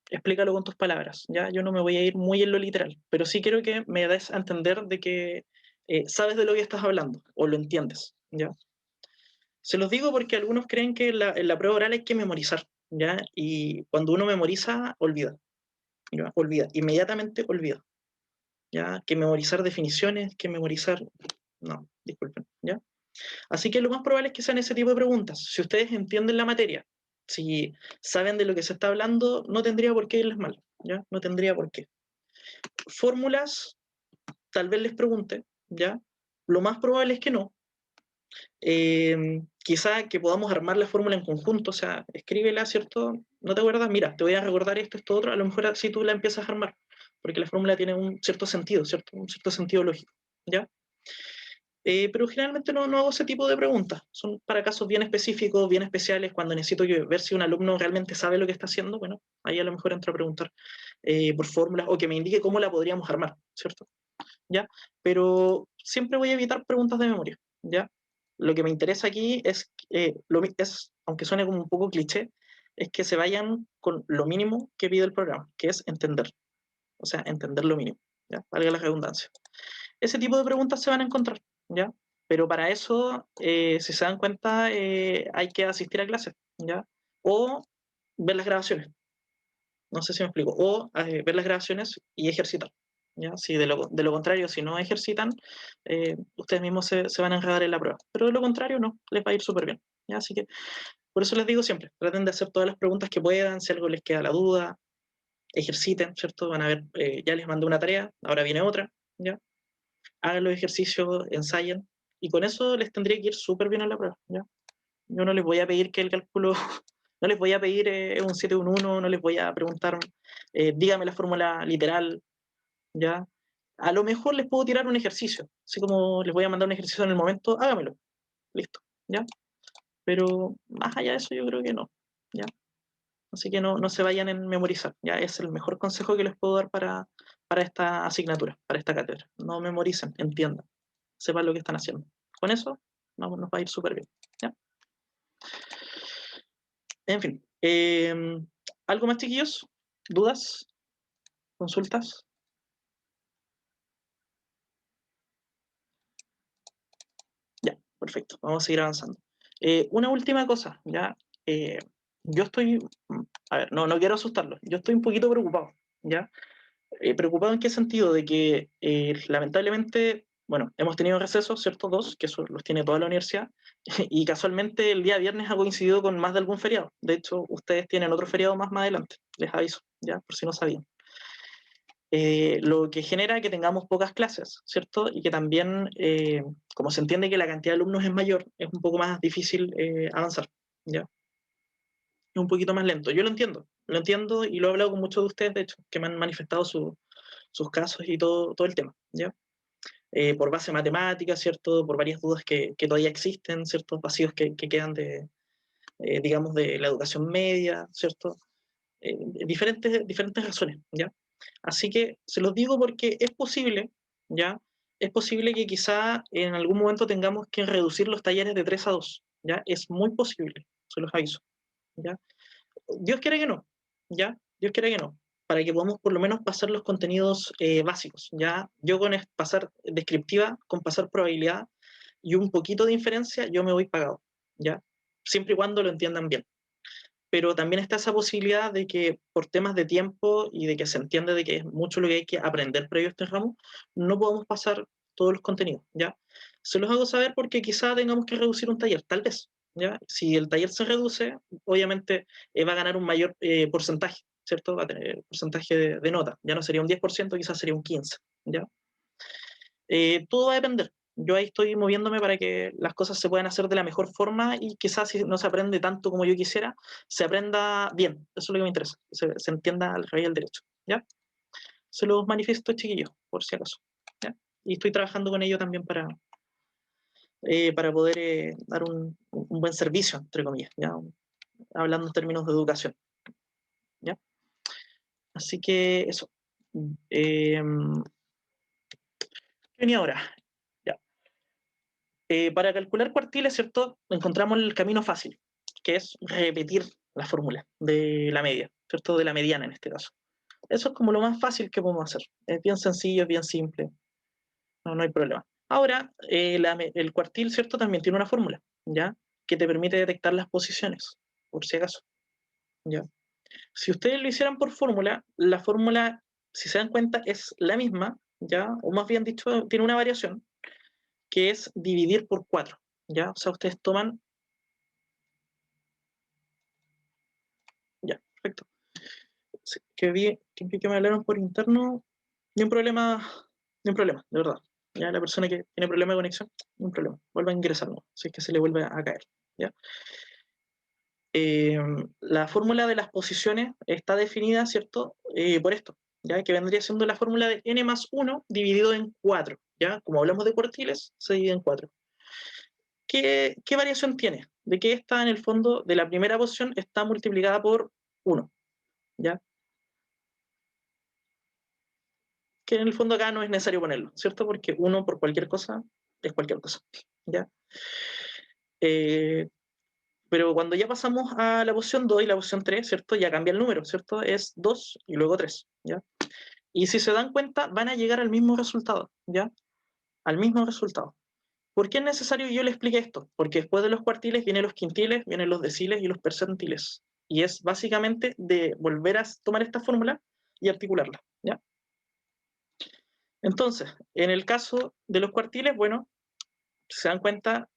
Explícalo con tus palabras, ¿ya? Yo no me voy a ir muy en lo literal, pero sí quiero que me des a entender de que sabes de lo que estás hablando, o lo entiendes, ¿ya? Se los digo porque algunos creen que en la prueba oral hay que memorizar, ¿ya? Y cuando uno memoriza, olvida, ¿ya? Olvida, inmediatamente olvida, ¿ya? Que memorizar definiciones, que memorizar... No, disculpen, ¿ya? Así que lo más probable es que sean ese tipo de preguntas. Si ustedes entienden la materia, si saben de lo que se está hablando, no tendría por qué irles mal, ¿ya? No tendría por qué. Fórmulas, tal vez les pregunte, ¿ya? Lo más probable es que no. Quizá que podamos armar la fórmula en conjunto, o sea, escríbela, ¿cierto? ¿No te acuerdas? Mira, te voy a recordar esto, otro, a lo mejor así tú la empiezas a armar, porque la fórmula tiene un cierto sentido, ¿cierto? Un cierto sentido lógico, ¿ya? Pero generalmente no hago ese tipo de preguntas. Son para casos bien específicos, bien especiales, cuando necesito ver si un alumno realmente sabe lo que está haciendo. Bueno, ahí a lo mejor entro a preguntar por fórmulas o que me indique cómo la podríamos armar, ¿cierto? ¿Ya? Pero siempre voy a evitar preguntas de memoria, ¿ya? Lo que me interesa aquí es, aunque suene como un poco cliché, es que se vayan con lo mínimo que pide el programa, que es entender. O sea, entender lo mínimo, ¿ya? Valga la redundancia. Ese tipo de preguntas se van a encontrar, ¿ya? Pero para eso, si se dan cuenta, hay que asistir a clases, ¿ya? O ver las grabaciones, no sé si me explico, o ver las grabaciones y ejercitar, ¿ya? Si de lo contrario, si no ejercitan, ustedes mismos se van a enredar en la prueba, pero de lo contrario no, les va a ir súper bien, ¿ya? Así que por eso les digo siempre, traten de hacer todas las preguntas que puedan, si algo les queda la duda, ejerciten, ¿cierto? Van a ver, ya les mandé una tarea, ahora viene otra, ¿ya? hagan los ejercicios, ensayen, y con eso les tendría que ir súper bien a la prueba, ¿ya? Yo no les voy a pedir que el cálculo, no les voy a pedir un 7, un 1, no les voy a preguntar, dígame la fórmula literal, ¿ya? A lo mejor les puedo tirar un ejercicio, así como les voy a mandar un ejercicio en el momento, hágamelo, listo, ¿ya? Pero más allá de eso yo creo que no, ¿ya? Así que no se vayan en memorizar, ya es el mejor consejo que les puedo dar para esta asignatura, para esta cátedra. No memoricen, entiendan, sepan lo que están haciendo. Con eso nos va a ir súper bien, ¿ya? En fin, ¿algo más, chiquillos? ¿Dudas? ¿Consultas? Ya, perfecto, vamos a seguir avanzando. Una última cosa, ya, yo estoy, a ver, no quiero asustarlos, yo estoy un poquito preocupado, ¿ya? ¿Preocupado en qué sentido? De que lamentablemente, bueno, hemos tenido recesos, ¿cierto? 2, que eso los tiene toda la universidad, y casualmente el día viernes ha coincidido con más de algún feriado. De hecho, ustedes tienen otro feriado más adelante, les aviso, ¿ya? Por si no sabían. Lo que genera que tengamos pocas clases, ¿cierto? Y que también, como se entiende que la cantidad de alumnos es mayor, es un poco más difícil avanzar, ¿ya? Es un poquito más lento. Yo lo entiendo y lo he hablado con muchos de ustedes, de hecho, que me han manifestado sus casos y todo el tema, ¿ya? Por base matemática, ¿cierto? Por varias dudas que todavía existen, ciertos vacíos que quedan digamos, de la educación media, ¿cierto? Diferentes razones, ¿ya? Así que se los digo porque es posible, ¿ya? Es posible que quizá en algún momento tengamos que reducir los talleres de 3 a 2, ¿ya? Es muy posible, se los aviso, ¿ya? Dios quiere que no, ¿ya? Dios quiere que no, para que podamos por lo menos pasar los contenidos básicos, ¿ya? Yo con pasar descriptiva, con pasar probabilidad y un poquito de inferencia, yo me voy pagado, ¿ya? Siempre y cuando lo entiendan bien. Pero también está esa posibilidad de que por temas de tiempo y de que se entiende de que es mucho lo que hay que aprender previo a este ramo, no podemos pasar todos los contenidos, ¿ya? Se los hago saber porque quizá tengamos que reducir un taller, tal vez, ¿ya? Si el taller se reduce, obviamente va a ganar un mayor porcentaje, ¿cierto? Va a tener porcentaje de nota, ya no sería un 10%, quizás sería un 15%, ¿ya? Todo va a depender. Yo ahí estoy moviéndome para que las cosas se puedan hacer de la mejor forma y quizás si no se aprende tanto como yo quisiera, se aprenda bien. Eso es lo que me interesa, se entienda al revés del derecho, ¿ya? Se los manifiesto, chiquillos, por si acaso, ¿ya? Y estoy trabajando con ello también para poder dar un buen servicio, entre comillas, ¿ya? Hablando en términos de educación, ¿ya? Así que eso. ¿Qué venía ahora? Ya. Para calcular cuartiles, ¿cierto? Encontramos el camino fácil, que es repetir la fórmula de la media, ¿cierto? De la mediana en este caso. Eso es como lo más fácil que podemos hacer. Es bien sencillo, es bien simple. No hay problema. Ahora, el cuartil, ¿cierto? También tiene una fórmula, ¿ya? Que te permite detectar las posiciones, por si acaso, ¿ya? Si ustedes lo hicieran por fórmula, la fórmula, si se dan cuenta, es la misma, ¿ya? O más bien dicho, tiene una variación, que es dividir por 4, ¿ya? O sea, ustedes toman... Ya, perfecto. Sí, que me hablaron por interno, ni un problema, de verdad. Ya la persona que tiene problema de conexión, ni un problema. Vuelva a ingresar, ¿no? Si es que se le vuelve a caer, ¿ya? La fórmula de las posiciones está definida, ¿cierto? Por esto, ¿ya? Que vendría siendo la fórmula de n más 1 dividido en 4, ¿ya? Como hablamos de cuartiles, se divide en 4. ¿Qué variación tiene? De que esta, en el fondo, de la primera posición está multiplicada por 1, ¿ya? Que en el fondo acá no es necesario ponerlo, ¿cierto? Porque 1 por cualquier cosa es cualquier cosa, ¿ya? Pero cuando ya pasamos a la posición 2 y la posición 3, ¿cierto? Ya cambia el número, ¿cierto? Es 2 y luego 3, ¿ya? Y si se dan cuenta, van a llegar al mismo resultado, ¿ya? Al mismo resultado. ¿Por qué es necesario que yo le explique esto? Porque después de los cuartiles vienen los quintiles, vienen los deciles y los percentiles. Y es básicamente de volver a tomar esta fórmula y articularla, ¿ya? Entonces, en el caso de los cuartiles, bueno, si se dan cuenta,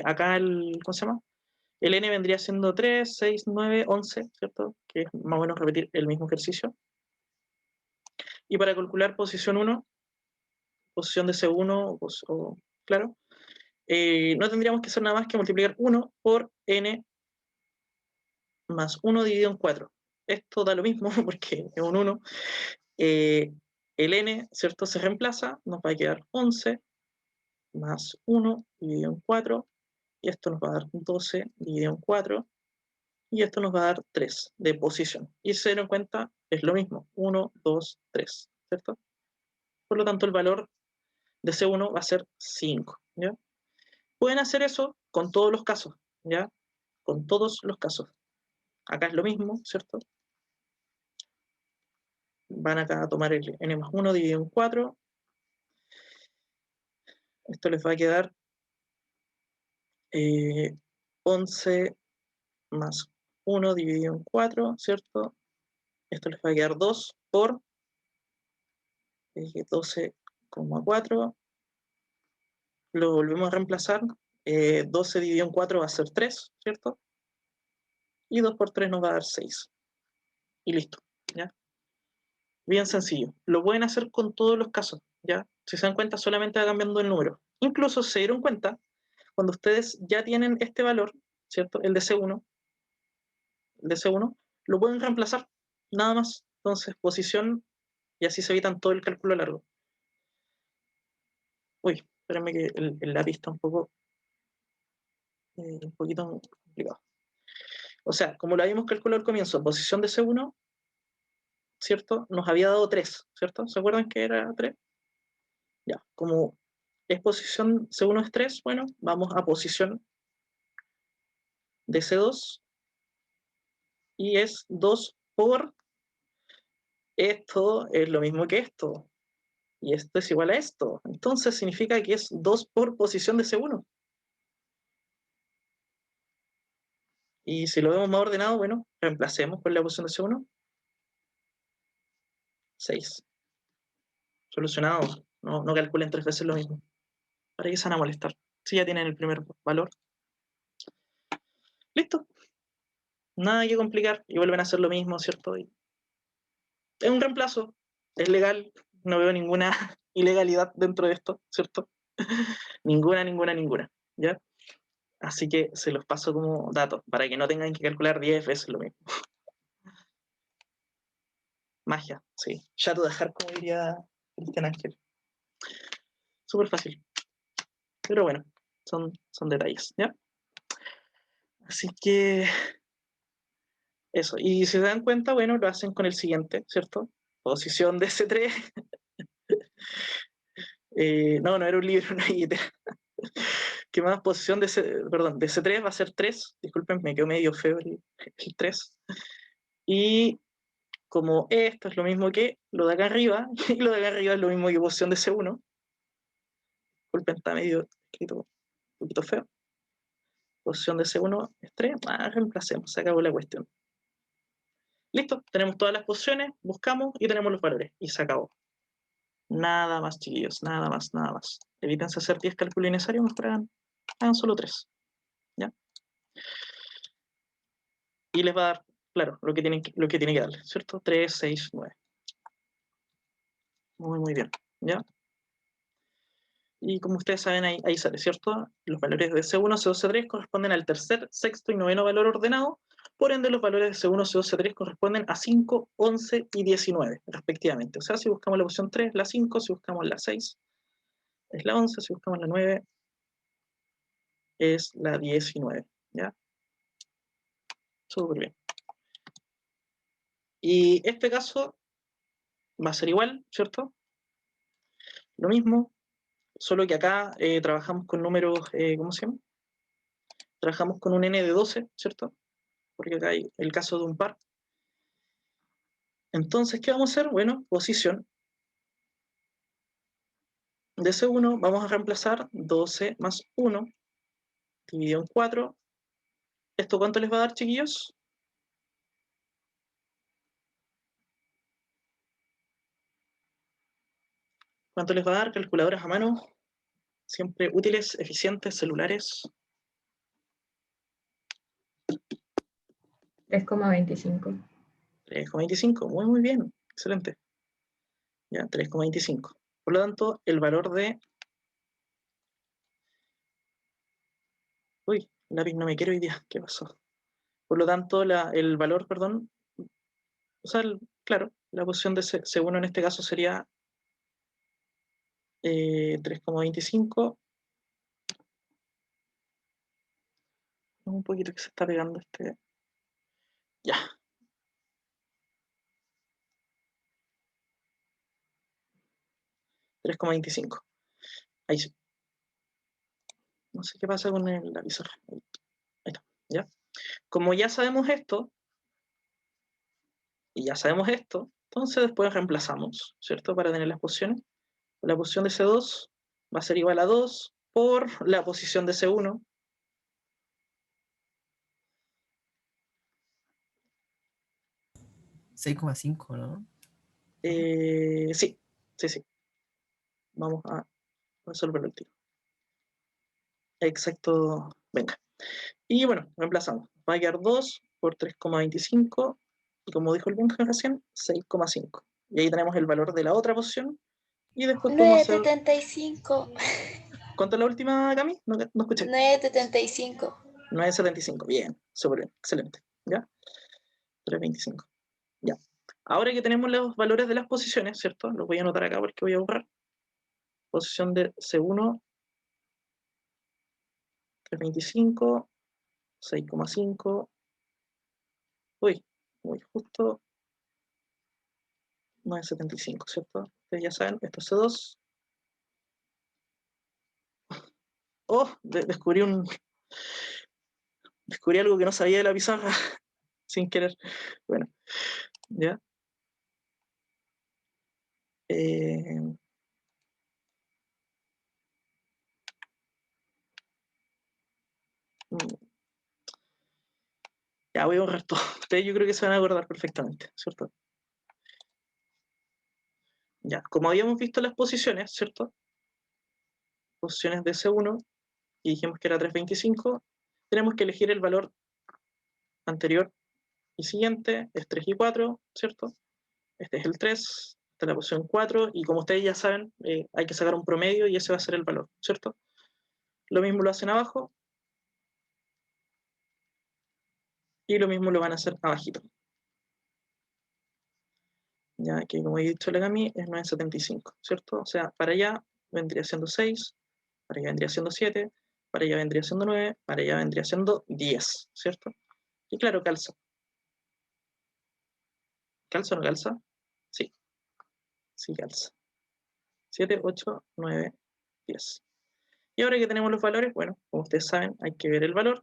acá ¿cómo se llama? El n vendría siendo 3, 6, 9, 11, ¿cierto? Que es más o menos repetir el mismo ejercicio. Y para calcular posición 1, posición de C1, claro, no tendríamos que hacer nada más que multiplicar 1 por n más 1 dividido en 4. Esto da lo mismo porque es un 1. El n, ¿cierto? Se reemplaza, nos va a quedar 11 más 1 dividido en 4, y esto nos va a dar 12 dividido en 4, y esto nos va a dar 3 de posición. Y si se dieron cuenta, es lo mismo, 1, 2, 3, ¿cierto? Por lo tanto, el valor de C1 va a ser 5, ¿ya? Pueden hacer eso con todos los casos, ¿ya? Con todos los casos. Acá es lo mismo, ¿cierto? Van acá a tomar el n más 1 dividido en 4. Esto les va a quedar 11 más 1 dividido en 4, ¿cierto? Esto les va a quedar 2 por 12,4. Lo volvemos a reemplazar. 12 dividido en 4 va a ser 3, ¿cierto? Y 2 por 3 nos va a dar 6. Y listo, ¿ya? Bien sencillo. Lo pueden hacer con todos los casos, ¿ya? Si se dan cuenta, solamente va cambiando el número. Incluso se dieron cuenta, cuando ustedes ya tienen este valor, ¿cierto? El de C1, lo pueden reemplazar, nada más. Entonces, posición, y así se evitan todo el cálculo largo. Uy, espérenme que el lápiz está un poquito complicado. O sea, como lo habíamos calculado al comienzo, posición de C1, ¿cierto? Nos había dado 3, ¿cierto? ¿Se acuerdan que era 3? Ya, como es posición C1 es 3, bueno, vamos a posición de C2, y es 2 por esto, es lo mismo que esto, y esto es igual a esto. Entonces significa que es 2 por posición de C1. Y si lo vemos más ordenado, bueno, reemplacemos con la posición de C1. 6. Solucionado. No calculen 3 veces lo mismo. ¿Para qué se van a molestar? Si ya tienen el primer valor. Listo. Nada que complicar. Y vuelven a hacer lo mismo, ¿cierto? Y es un reemplazo. Es legal. No veo ninguna ilegalidad dentro de esto, ¿cierto? Ninguna. ¿Ya? Así que se los paso como datos, para que no tengan que calcular 10 veces lo mismo. Magia, sí. Ya tú dejar, como diría Cristian Ángel. Súper fácil. Pero bueno, son detalles, ¿ya? Así que eso. Y si se dan cuenta, bueno, lo hacen con el siguiente, ¿cierto? Posición de C3. No era un libro, una billetera. ¿Qué más? Posición de C3 va a ser 3. Disculpen, me quedó medio feo el 3. Y como esto es lo mismo que lo de acá arriba, y lo de acá arriba es lo mismo que posición de C1. Disculpen, está medio escrito un poquito feo. Posición de C1 es 3. Reemplacemos, se acabó la cuestión. Listo, tenemos todas las posiciones, buscamos y tenemos los valores. Y se acabó. Nada más, chiquillos, nada más. Evítense hacer 10 cálculos innecesarios, mejor hagan solo 3. ¿Ya? Y les va a dar, claro, lo que tiene que darle, ¿cierto? 3, 6, 9. Muy bien, ¿ya? Y como ustedes saben, ahí sale, ¿cierto? Los valores de C1, C2, C3 corresponden al tercer, sexto y noveno valor ordenado. Por ende, los valores de C1, C2, C3 corresponden a 5, 11 y 19, respectivamente. O sea, si buscamos la posición 3, la 5, si buscamos la 6, es la 11, si buscamos la 9, es la 19, ¿ya? Súper bien. Y este caso va a ser igual, ¿cierto? Lo mismo, solo que acá trabajamos con números, ¿cómo se llama? Trabajamos con un n de 12, ¿cierto? Porque acá hay el caso de un par. Entonces, ¿qué vamos a hacer? Bueno, posición de C1, vamos a reemplazar 12 más 1 dividido en 4. ¿Esto cuánto les va a dar, chiquillos? ¿Cuánto les va a dar? Calculadoras a mano, siempre útiles, eficientes, celulares. 3,25. 3,25, muy bien, excelente. Ya, 3,25. Por lo tanto, el valor de... Uy, el lápiz no me quiere hoy día. ¿Qué pasó? Por lo tanto, el valor, perdón, o sea, claro, la posición de C1 en este caso sería 3,25. Un poquito que se está pegando este... Ya. $3,25. Ahí sí. No sé qué pasa con la pizarra. Ahí está, ¿ya? Como ya sabemos esto, y ya sabemos esto, entonces después reemplazamos, ¿cierto? Para tener las posiciones. La posición de C2 va a ser igual a 2 por la posición de C1. 6,5, ¿no? Sí. Vamos a resolverlo el tiro. Exacto. Venga. Y bueno, reemplazamos. Va a quedar 2 por 3,25. Y como dijo el Benja recién, 6,5. Y ahí tenemos el valor de la otra posición. Y después podemos hacer... 9,75. ¿Cuánto es la última, Cami? No escuché. 9,75. 9,75. Bien, súper bien. Excelente. ¿Ya? 3,25. Ya. Ahora que tenemos los valores de las posiciones, ¿cierto? Los voy a anotar acá porque voy a borrar. Posición de C1, 3,25, 6,5. Uy, muy justo. 9,75, ¿cierto? Ustedes ya saben, esto es C2. Oh, descubrí algo que no sabía de la pizarra sin querer. Bueno, ya. Ya voy a borrar todo. Ustedes yo creo que se van a acordar perfectamente, ¿cierto? Ya, como habíamos visto las posiciones, ¿cierto? Posiciones de C1, y dijimos que era 3,25, tenemos que elegir el valor anterior y siguiente, es 3 y 4, ¿cierto? Este es el 3, esta es la posición 4, y como ustedes ya saben, hay que sacar un promedio y ese va a ser el valor, ¿cierto? Lo mismo lo hacen abajo, y lo mismo lo van a hacer abajito. Ya que como he dicho la Cami, es 9,75, ¿cierto? O sea, para allá vendría siendo 6, para allá vendría siendo 7, para allá vendría siendo 9, para allá vendría siendo 10, ¿cierto? Y claro, calza. ¿Calza o no calza? Sí, sí calza. 7, 8, 9, 10. Y ahora que tenemos los valores, bueno, como ustedes saben, hay que ver el valor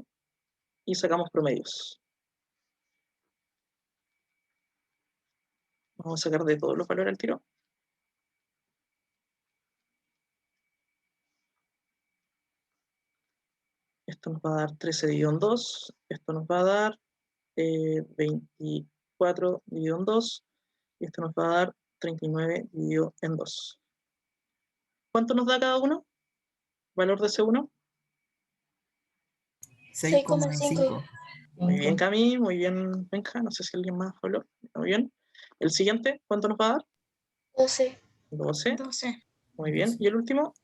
y sacamos promedios. Vamos a sacar de todos los valores al tiro. Esto nos va a dar 13 dividido en 2. Esto nos va a dar 24 dividido en 2. Y esto nos va a dar 39 dividido en 2. ¿Cuánto nos da cada uno? ¿Valor de C1? 6,5. Muy bien, Cami. Muy bien, Benja. No sé si alguien más habló. Muy bien. El siguiente, ¿cuánto nos va a dar? 12. 12. 12. Muy bien. ¿Y el último?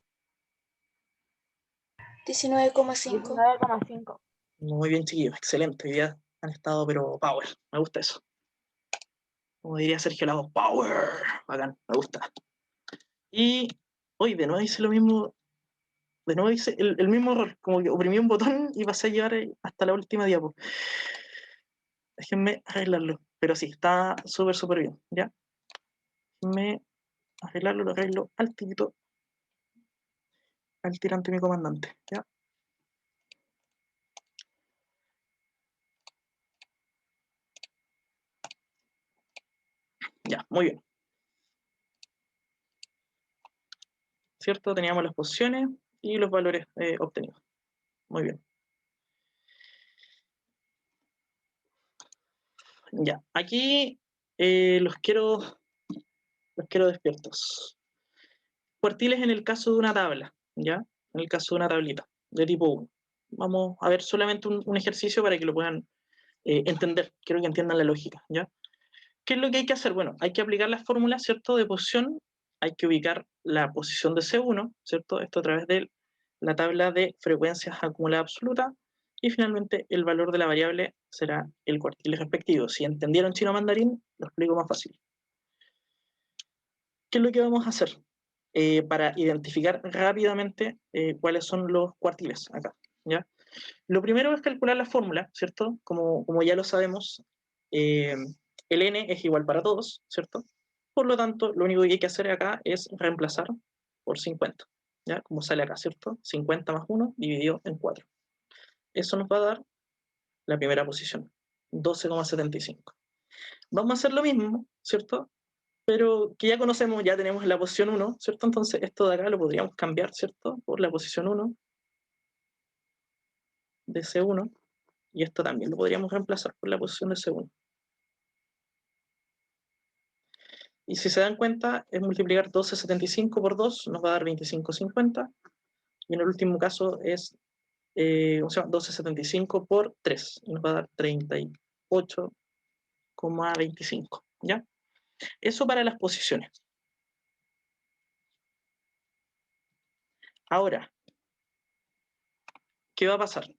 19,5. 19,5. Muy bien, chiquillos. Excelente. Hoy día han estado, pero power. Me gusta eso. Como diría Sergio Lago, power. Bacán. Me gusta. Y hoy de nuevo hice lo mismo. De nuevo hice el mismo error. Como que oprimí un botón y pasé a llevar hasta la última diapo. Déjenme arreglarlo. Pero sí, está súper, súper bien. ¿Ya? Déjenme arreglarlo, lo arreglo al tirito. Al tirante mi comandante. ¿Ya? Ya, muy bien. ¿Cierto? Teníamos las posiciones y los valores obtenidos. Muy bien. Ya, aquí los quiero despiertos. Cuartiles en el caso de una tabla, ¿ya? En el caso de una tablita de tipo 1. Vamos a ver solamente un ejercicio para que lo puedan entender. Quiero que entiendan la lógica, ¿ya? ¿Qué es lo que hay que hacer? Bueno, hay que aplicar las fórmulas, ¿cierto? De posición hay que ubicar la posición de C1, ¿cierto? Esto a través de la tabla de frecuencias acumulada absoluta, y finalmente el valor de la variable será el cuartil respectivo. Si entendieron chino mandarín, lo explico más fácil. ¿Qué es lo que vamos a hacer? Para identificar rápidamente cuáles son los cuartiles acá, ¿ya? Lo primero es calcular la fórmula, ¿cierto? Como ya lo sabemos, el n es igual para todos, ¿cierto? Por lo tanto, lo único que hay que hacer acá es reemplazar por 50, ¿ya? Como sale acá, ¿cierto? 50 más 1 dividido en 4. Eso nos va a dar la primera posición, 12,75. Vamos a hacer lo mismo, ¿cierto? Pero que ya conocemos, ya tenemos la posición 1, ¿cierto? Entonces esto de acá lo podríamos cambiar, ¿cierto? Por la posición 1 de C1, y esto también lo podríamos reemplazar por la posición de C1. Y si se dan cuenta, es multiplicar 12,75 por 2, nos va a dar 25,50. Y en el último caso es 12,75 por 3, y nos va a dar 38,25. ¿Ya? Eso para las posiciones. Ahora, ¿qué va a pasar?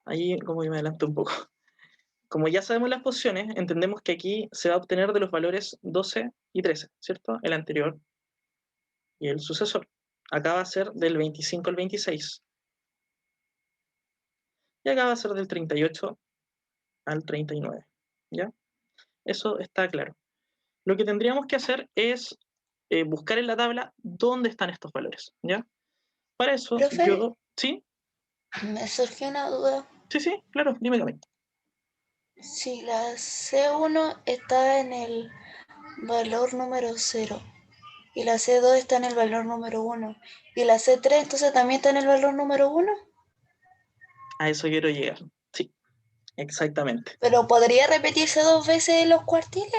Ahí como que me adelanto un poco. Como ya sabemos las posiciones, entendemos que aquí se va a obtener de los valores 12 y 13, ¿cierto? El anterior y el sucesor. Acá va a ser del 25 al 26. Y acá va a ser del 38 al 39. ¿Ya? Eso está claro. Lo que tendríamos que hacer es buscar en la tabla dónde están estos valores. ¿Ya? Para eso Profe, yo... ¿Sí? me surgió una duda. Sí, claro, dime, Camilo. Si la C1 está en el valor número 0 y la C2 está en el valor número 1 y la C3 entonces también está en el valor número 1, A eso quiero llegar. Sí, exactamente. pero ¿podría repetirse dos veces los cuartiles? O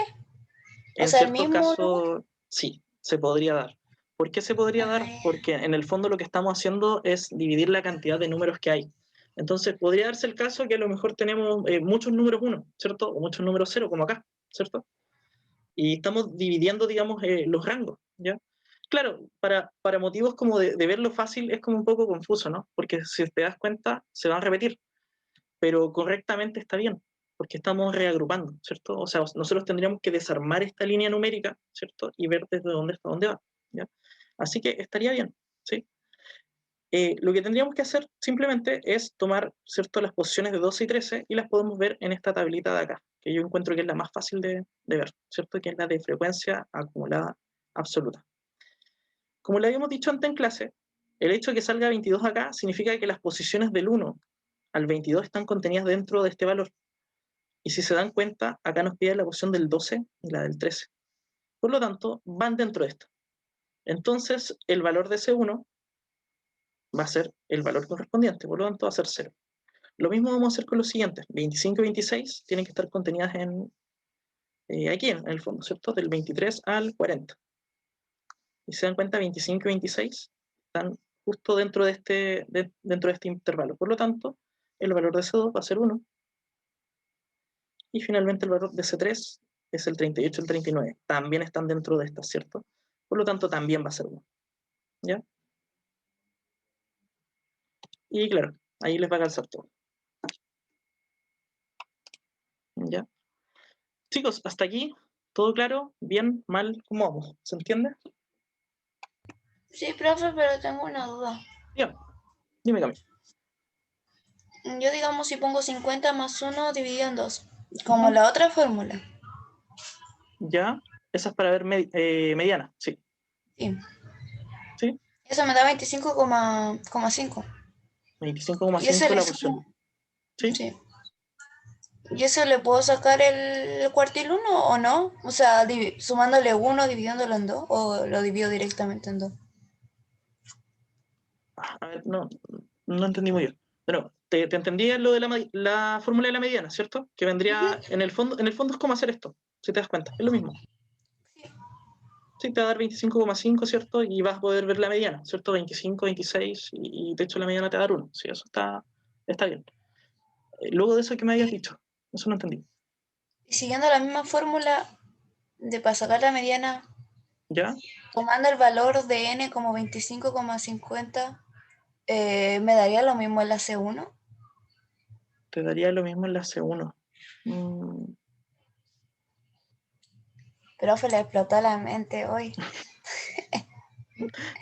En sea, el cierto mismo número. caso, sí, se podría dar. ¿Por qué se podría dar? Ay, Porque en el fondo lo que estamos haciendo es dividir la cantidad de números que hay. Entonces, podría darse el caso que a lo mejor tenemos muchos números 1, ¿cierto? O muchos números 0, como acá, ¿cierto? Y estamos dividiendo, digamos, los rangos, ¿ya? Claro, para motivos como de verlo fácil es como un poco confuso, ¿no? Porque si te das cuenta, se van a repetir, pero correctamente está bien, porque estamos reagrupando, ¿cierto? O sea, nosotros tendríamos que desarmar esta línea numérica, ¿cierto? Y ver desde dónde hasta dónde va, ¿ya? Así que estaría bien, ¿sí? Lo que tendríamos que hacer simplemente es tomar, ¿cierto?, las posiciones de 12 y 13 y las podemos ver en esta tablita de acá, que yo encuentro que es la más fácil de ver, ¿cierto?, que es la de frecuencia acumulada absoluta. Como le habíamos dicho antes en clase, el hecho de que salga 22 acá significa que las posiciones del 1 al 22 están contenidas dentro de este valor. Y si se dan cuenta, acá nos pide la posición del 12 y la del 13. Por lo tanto, van dentro de esto. Entonces, el valor de C1 va a ser el valor correspondiente, por lo tanto va a ser 0. Lo mismo vamos a hacer con los siguientes. 25 y 26 tienen que estar contenidas aquí en el fondo, ¿cierto? Del 23 al 40. Y se dan cuenta, 25 y 26 están justo dentro de este intervalo. Por lo tanto, el valor de C2 va a ser 1. Y finalmente el valor de C3 es el 38 y el 39. También están dentro de estas, ¿cierto? Por lo tanto, también va a ser 1. ¿Ya? Y claro, ahí les va a calzar todo. ¿Ya? Chicos, hasta aquí, ¿todo claro? ¿Bien? ¿Mal? ¿Cómo vamos? ¿Se entiende? sí, profe, pero tengo una duda. Bien. Dime, Cami. Yo digamos si pongo 50 más 1 dividido en 2, como la otra fórmula. ¿Ya? Esa es para ver mediana, sí. Sí. ¿Sí? Eso me da 25,5. Y 25,5 la porción. ¿Sí? sí. ¿Y eso le puedo sacar el cuartil 1 o no? O sea, sumándole 1, dividiéndolo en 2, o lo divido directamente en 2. A ver, no entendí muy bien. Pero te entendí lo de la fórmula de la mediana, ¿cierto? Que vendría, en el fondo es como hacer esto, si te das cuenta, es lo mismo. Sí, te va a dar 25,5, ¿cierto? Y vas a poder ver la mediana, ¿cierto? 25, 26, y de hecho la mediana te va a dar 1. Sí, eso está bien. Luego de eso que me habías dicho, eso no entendí. Y siguiendo la misma fórmula, para sacar la mediana, ¿Ya? tomando el valor de n como 25,50, me daría lo mismo en la C1. Te daría lo mismo en la C1. Mm, Profe, le explotó la mente hoy.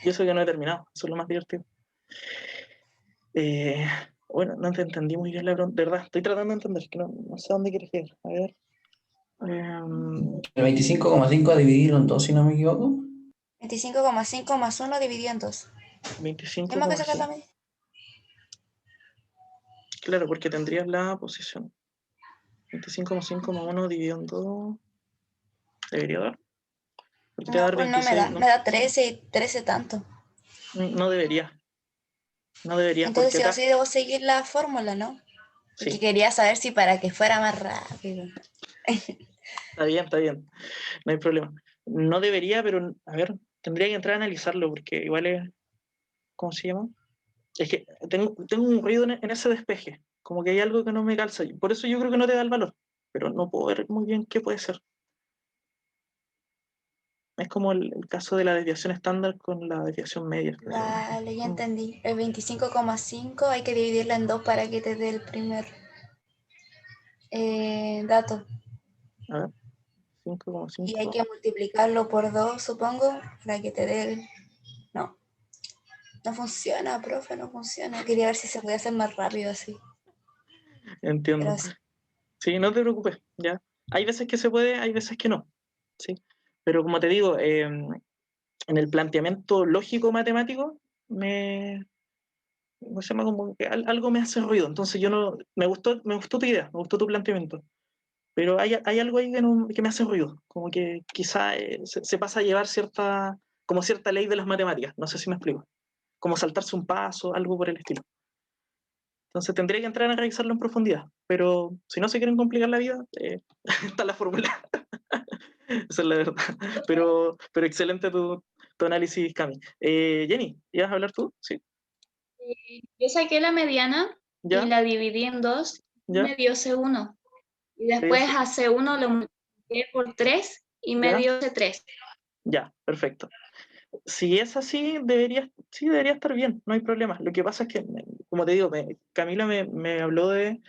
y eso que no he terminado, eso es lo más divertido. Bueno, no te entendí muy bien la pregunta, de verdad, estoy tratando de entender, que no sé a dónde quieres llegar. A ver. El 25,5 a dividirlo en 2, si no me equivoco. 25,5 más 1 dividido en 2. Tenemos que sacar 25,5. la media. Claro, porque tendrías la posición. 25,5 más 1 dividido en 2. ¿Debería dar? Porque te va a No, dar pues no 26. me da 13 y 13 tanto. No debería. No debería, Entonces, porque sí o acá. sí debo seguir la fórmula, ¿no? Porque Sí, quería saber si para que fuera más rápido. está bien, está bien. No hay problema. No debería, pero a ver, tendría que entrar a analizarlo, porque igual es. ¿Cómo se llama? Es que tengo un ruido en ese despeje. Como que hay algo que no me calza. Por eso yo creo que no te da el valor. Pero no puedo ver muy bien qué puede ser. Es como el caso de la desviación estándar con la desviación media. Vale, ya entendí. El 25,5 hay que dividirla en 2 para que te dé el primer dato. A ver, Y hay 5,5. que multiplicarlo por 2, supongo, para que te dé el... No, no funciona, profe, no funciona. Quería ver si se podía hacer más rápido así. Entiendo. Pero sí. Sí, no te preocupes, ya. Hay veces que se puede, hay veces que no. Sí. Pero como te digo, en el planteamiento lógico matemático, ¿cómo se llama? Como que algo me hace ruido. Entonces yo no. Me gustó tu idea, me gustó tu planteamiento. Pero hay algo ahí que me hace ruido. Como que quizá se pasa a llevar como cierta ley de las matemáticas. No sé si me explico. Como saltarse un paso, algo por el estilo. Entonces tendría que entrar a revisarlo en profundidad. Pero si no se quieren complicar la vida, está la fórmula. Esa es la verdad. Pero excelente tu análisis, Cami. Jenny, ¿ibas a hablar tú? Sí. Yo saqué la mediana y ¿Ya? la dividí en 2 y ¿Ya? me dio C1. Y ¿Te dio después C- a C1 lo multipliqué por 3 y me ¿Ya? dio C3. Ya, perfecto. Si es así, sí, debería estar bien, no hay problema. Lo que pasa es que, como te digo, Camila me habló de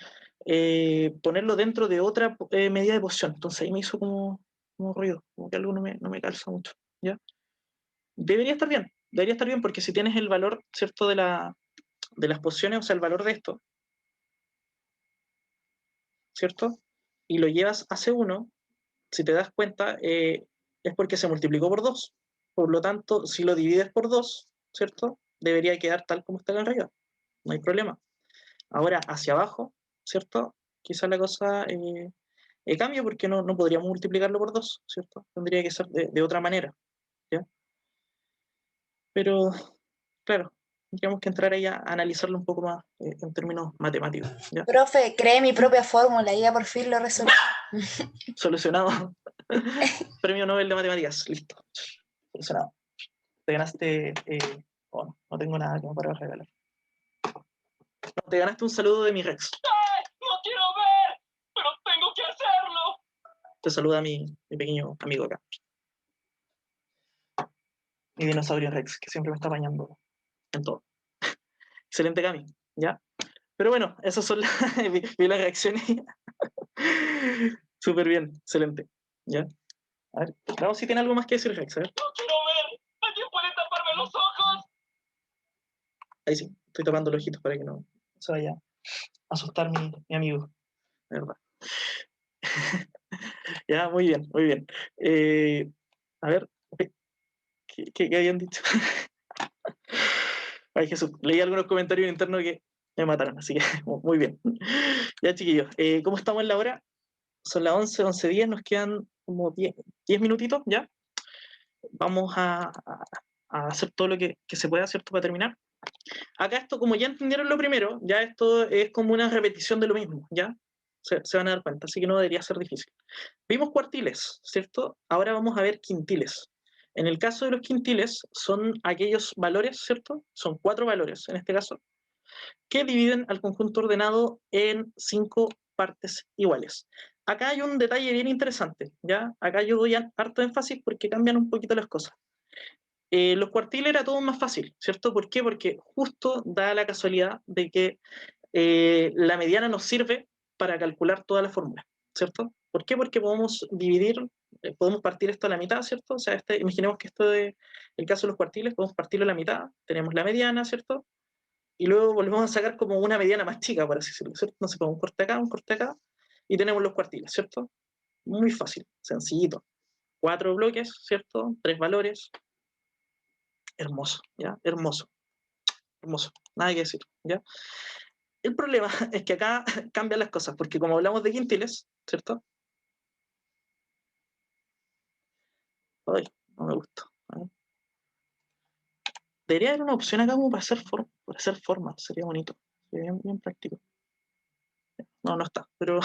ponerlo dentro de otra medida de posición. Entonces ahí me hizo como ruido, como que algo no me calza mucho. ¿Ya? Debería estar bien porque si tienes el valor, ¿cierto? De las posiciones, o sea, el valor de esto, ¿cierto? Y lo llevas a C1, si te das cuenta, es porque se multiplicó por 2. Por lo tanto, si lo divides por 2, ¿cierto? Debería quedar tal como está acá arriba. No hay problema. Ahora, hacia abajo, ¿cierto? Quizá la cosa cambia porque no podríamos multiplicarlo por 2, ¿cierto? Tendría que ser de otra manera, ¿ya? Pero, claro, tendríamos que entrar ahí a analizarlo un poco más en términos matemáticos, ¿ya? Profe, creé mi propia fórmula y ya por fin lo resolví. Solucionado. Premio Nobel de Matemáticas, listo. Solucionado. Te ganaste. Bueno, no tengo nada como para regalar. No, te ganaste un saludo de mi Rex. ¡Ay! ¡No quiero ver! ¡Pero tengo que hacerlo! Te saluda mi pequeño amigo acá. Mi dinosaurio Rex, que siempre me está bañando en todo. Excelente, Cami, ¿ya? Pero bueno, esas son vi las reacciones. Súper bien, excelente. ¿Ya? A ver, vamos si tiene algo más que decir Rex, a ver. ¡No quiero ver! ¿Alguien puede taparme los ojos? Ahí sí, estoy tapando los ojitos para que no se vaya a asustar mi amigo, de verdad. Ya, muy bien, muy bien. A ver, ¿qué habían dicho? Ay, Jesús, leí algunos comentarios internos que me mataron, así que muy bien. Ya, chiquillos, ¿cómo estamos en la hora? Son las 11:10, nos quedan como 10 minutitos, ¿ya? Vamos a hacer todo lo que se pueda, ¿cierto? Para terminar. Acá esto, como ya entendieron lo primero, ya esto es como una repetición de lo mismo, ¿ya? Se van a dar cuenta, así que no debería ser difícil. Vimos cuartiles, ¿cierto? Ahora vamos a ver quintiles. En el caso de los quintiles, son aquellos valores, ¿cierto? Son 4 valores en este caso, que dividen al conjunto ordenado en 5 partes iguales. Acá hay un detalle bien interesante, ¿ya? Acá yo doy harto énfasis porque cambian un poquito las cosas. Los cuartiles era todo más fácil, ¿cierto? ¿Por qué? Porque justo da la casualidad de que la mediana nos sirve para calcular toda la fórmula, ¿cierto? ¿Por qué? Porque podemos dividir, podemos partir esto a la mitad, ¿cierto? O sea, imaginemos que esto es el caso de los cuartiles, podemos partirlo a la mitad, tenemos la mediana, ¿cierto? Y luego volvemos a sacar como una mediana más chica, por así decirlo, ¿cierto? Entonces, un corte acá, y tenemos los cuartiles, ¿cierto? Muy fácil, sencillito. 4 bloques, ¿cierto? 3 valores. Hermoso, ¿ya? Hermoso, hermoso. Nada que decir, ¿ya? El problema es que acá cambian las cosas, porque como hablamos de quintiles, ¿cierto? Ay, no me gustó. Debería haber una opción acá como para hacer formas, sería bonito, sería bien práctico. No, no está, pero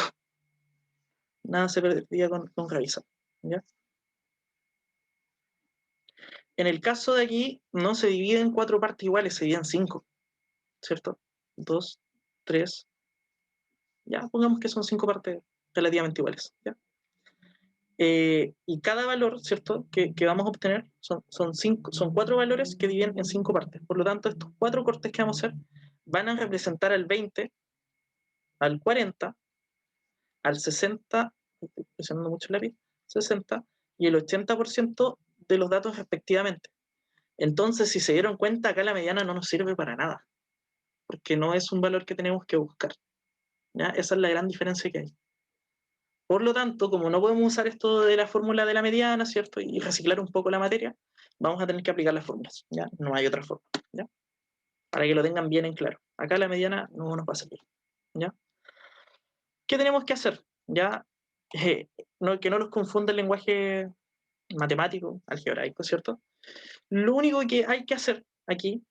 nada se perdería con revisar, ¿ya? En el caso de aquí, no se divide en 4 partes iguales, se divide en 5, ¿cierto? 2, 3, ya, pongamos que son 5 partes relativamente iguales, ¿ya? Y cada valor, ¿cierto?, que vamos a obtener son 4 valores que dividen en 5 partes. Por lo tanto, estos 4 cortes que vamos a hacer van a representar al 20, al 40, al 60, estoy presionando mucho el lápiz, 60, y el 80% de los datos respectivamente. Entonces, si se dieron cuenta, acá la mediana no nos sirve para nada, porque no es un valor que tenemos que buscar, ¿ya? Esa es la gran diferencia que hay. Por lo tanto, como no podemos usar esto de la fórmula de la mediana, ¿cierto? Y reciclar un poco la materia, vamos a tener que aplicar las fórmulas, ¿ya? No hay otra forma, ¿ya? Para que lo tengan bien en claro. Acá la mediana no nos va a servir, ¿ya? ¿Qué tenemos que hacer? ¿Ya? Que no los confunda el lenguaje matemático, algebraico, ¿cierto? Lo único que hay que hacer aquí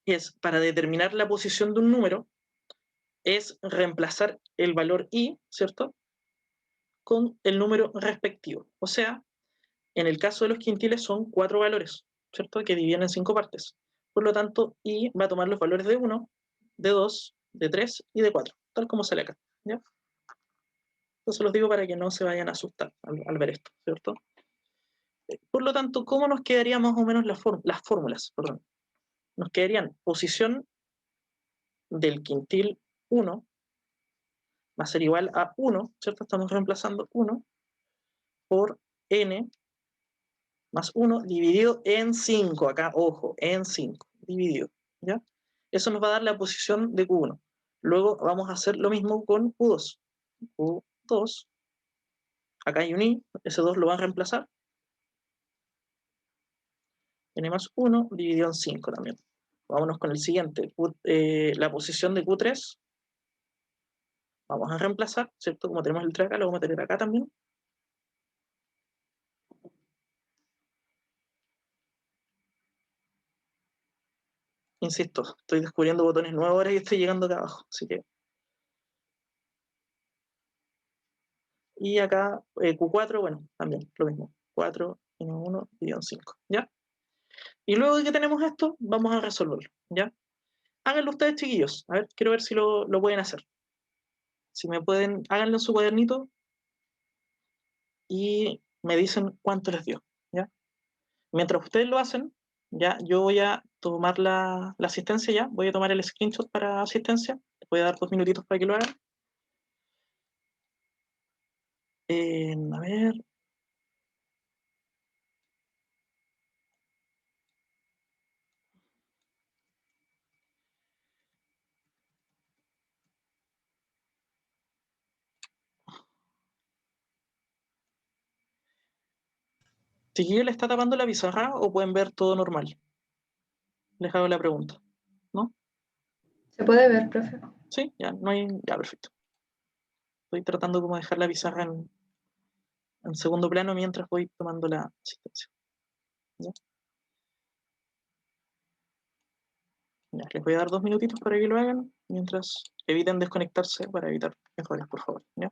es, para determinar la posición de un número, es reemplazar el valor i, ¿cierto?, con el número respectivo. O sea, en el caso de los quintiles son 4 valores, ¿cierto?, que dividen en 5 partes. Por lo tanto, i va a tomar los valores de 1, de 2, de 3 y de 4, tal como sale acá, ¿ya? Entonces los digo para que no se vayan a asustar al ver esto, ¿cierto? Por lo tanto, ¿cómo nos quedarían más o menos las fórmulas? Perdón. Nos quedarían posición del quintil 1 va a ser igual a 1, ¿cierto? Estamos reemplazando 1 por n más 1 dividido en 5. Acá, ojo, en 5, dividido, ¿ya? Eso nos va a dar la posición de Q1. Luego vamos a hacer lo mismo con Q2. Q2, acá hay un i, ese 2 lo va a reemplazar. N más 1 dividido en 5 también. Vámonos con el siguiente, la posición de Q3. Vamos a reemplazar, ¿cierto? Como tenemos el 3 acá, lo vamos a tener acá también. Insisto, estoy descubriendo botones nuevos ahora y estoy llegando acá abajo, así que... Y acá Q4, bueno, también lo mismo. 4, 1, dividido en 5, ¿ya? Y luego de que tenemos esto, vamos a resolverlo, ¿ya? Háganlo ustedes, chiquillos. A ver, quiero ver si lo pueden hacer. Si me pueden, háganlo en su cuadernito y me dicen cuánto les dio, ¿ya? Mientras ustedes lo hacen, ya, yo voy a tomar la asistencia ya, voy a tomar el screenshot para asistencia, les voy a dar 2 minutitos para que lo hagan. A ver... ¿Chiquillo le está tapando la pizarra o pueden ver todo normal? Les hago la pregunta, ¿no? ¿Se puede ver, profe? Sí, ya, no hay... Ya, perfecto. Estoy tratando como de dejar la pizarra en segundo plano mientras voy tomando la asistencia. ¿Ya? Ya, les voy a dar 2 minutitos para que lo hagan, mientras eviten desconectarse para evitar errores, por favor, ¿ya?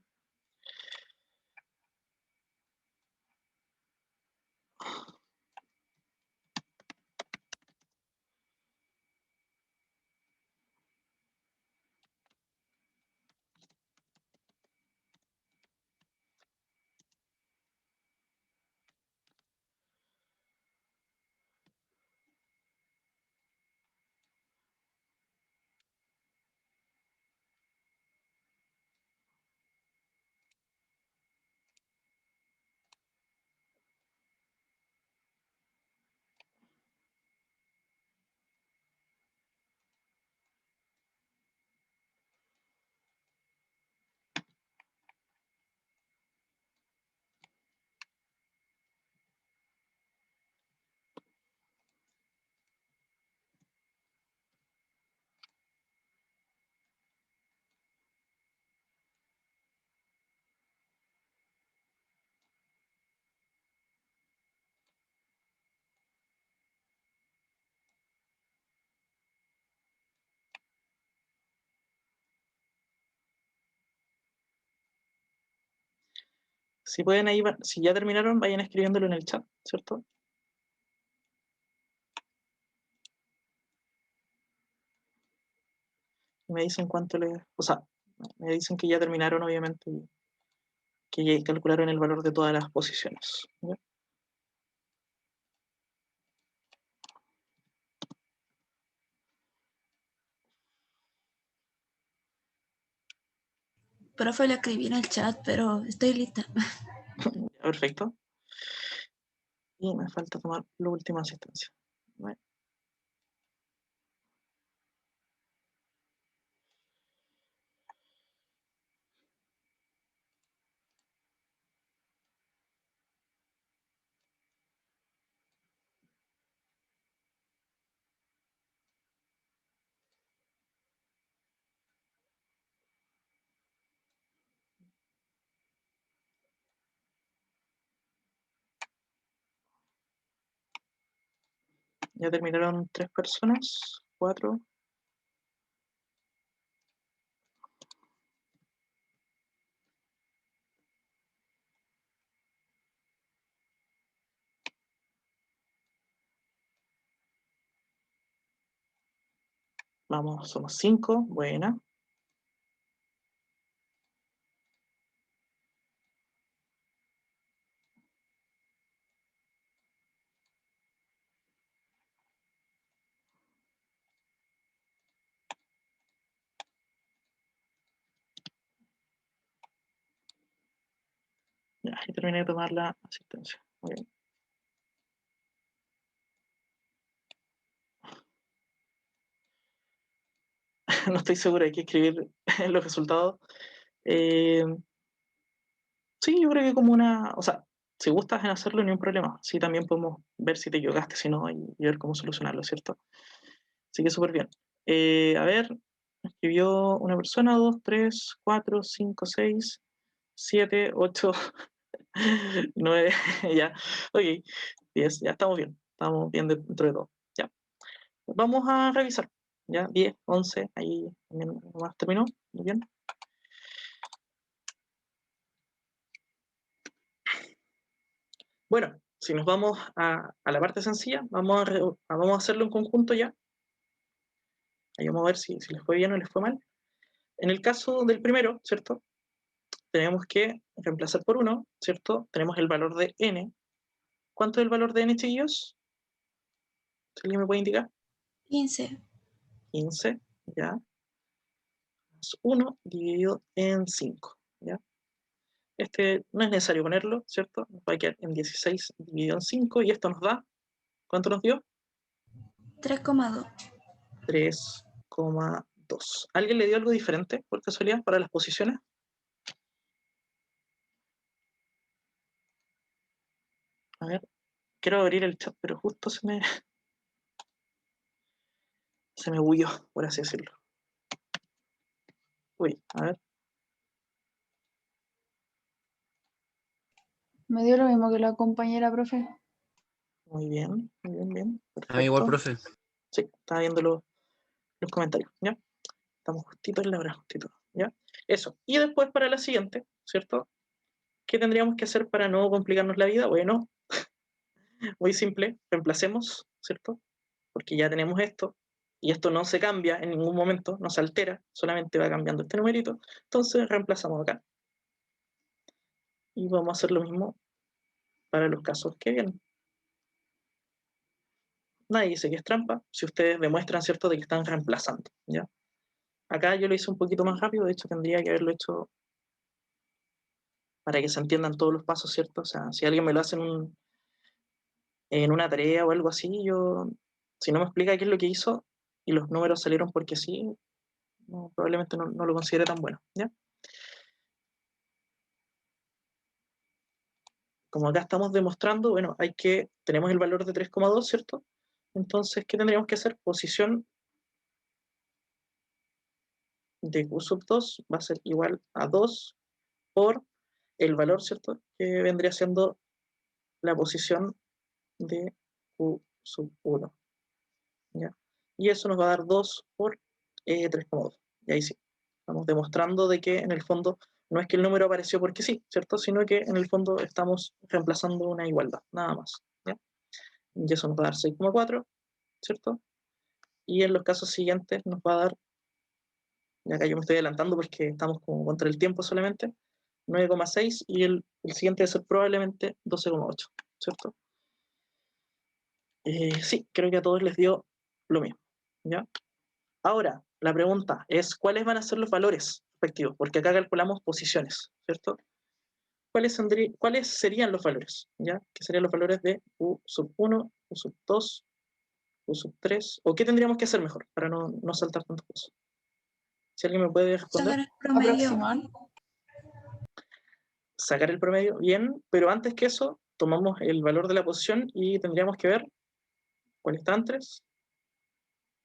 Si pueden ahí, si ya terminaron, vayan escribiéndolo en el chat, ¿cierto? Y me dicen cuánto les... O sea, me dicen que ya terminaron, obviamente, y que ya calcularon el valor de todas las posiciones. ¿Ya? Profe, lo escribí en el chat, pero estoy lista. Perfecto. Y me falta tomar la última asistencia. ¿Vale? Ya terminaron 3 personas, 4. Vamos, somos 5, buena. Ya, y terminé de tomar la asistencia. Muy bien. No estoy seguro, hay que escribir los resultados. Sí, yo creo que como una... O sea, si gustas en hacerlo, ni un problema. Sí, también podemos ver si te equivocaste, si no, y ver cómo solucionarlo, ¿cierto? Así que súper bien. A ver, escribió una persona, 2, 3, 4, 5, 6, 7, 8, 9, ya. Ok, 10, ya estamos bien dentro de todo. Ya. Vamos a revisar. Ya, 10, 11, ahí también nomás terminó. Muy bien. Bueno, si nos vamos a la parte sencilla, vamos a hacerlo en conjunto ya. Ahí vamos a ver si les fue bien o les fue mal. En el caso del primero, ¿cierto? Tenemos que reemplazar por 1, ¿cierto? Tenemos el valor de n. ¿Cuánto es el valor de n, chiquillos? ¿Si alguien me puede indicar? 15. 15, ¿ya? 1 dividido en 5, ¿ya? Este no es necesario ponerlo, ¿cierto? Nos va a quedar en 16 dividido en 5 y esto nos da, ¿cuánto nos dio? 3,2. 3,2. ¿Alguien le dio algo diferente, por casualidad, para las posiciones? A ver, quiero abrir el chat, pero justo se me bulló, por así decirlo. Uy, a ver. Me dio lo mismo que la compañera, profe. Muy bien, bien. A mí igual, Perfecto. profe. Sí, estaba viendo los comentarios, ¿ya? Estamos justito en la hora, justito, ¿ya? Eso. Y después para la siguiente, ¿cierto? ¿Qué tendríamos que hacer para no complicarnos la vida? Bueno, muy simple, reemplacemos, ¿cierto? Porque ya tenemos esto, y esto no se cambia en ningún momento, no se altera, solamente va cambiando este numerito, entonces reemplazamos acá. Y vamos a hacer lo mismo para los casos que vienen. Nadie dice que es trampa, si ustedes demuestran, ¿cierto?, de que están reemplazando, ¿ya? Acá yo lo hice un poquito más rápido, de hecho tendría que haberlo hecho para que se entiendan todos los pasos, ¿cierto? O sea, si alguien me lo hace en una tarea o algo así, si no me explica qué es lo que hizo y los números salieron porque sí, probablemente no lo considere tan bueno, ¿ya? Como acá estamos demostrando, bueno, tenemos el valor de 3,2, ¿cierto? Entonces, ¿qué tendríamos que hacer? Posición de Q sub 2 va a ser igual a 2 por el valor, ¿cierto? Que vendría siendo la posición de Q sub 1, ¿ya? Y eso nos va a dar 2 por 3,2. Y ahí sí, estamos demostrando de que en el fondo No es que el número apareció porque sí, ¿cierto? Sino que en el fondo estamos reemplazando una igualdad, nada más. ¿Ya? Y eso nos va a dar 6,4, ¿cierto? Y en los casos siguientes nos va a dar, y acá yo me estoy adelantando porque estamos como contra el tiempo solamente, 9,6 y el siguiente debe ser probablemente 12,8, ¿cierto? Sí, creo que a todos les dio lo mismo, ¿ya? Ahora, la pregunta es, ¿cuáles van a ser los valores respectivos? Porque acá calculamos posiciones, ¿cierto? ¿Cuáles serían los valores? ¿Ya? ¿Qué serían los valores de U sub 1, U sub 2, U sub 3? ¿O qué tendríamos que hacer mejor para no saltar tantas cosas? Si alguien me puede responder. Sacar el promedio. Aproximar. Sacar el promedio, bien, pero antes que eso, tomamos el valor de la posición y tendríamos que ver cuál está antes,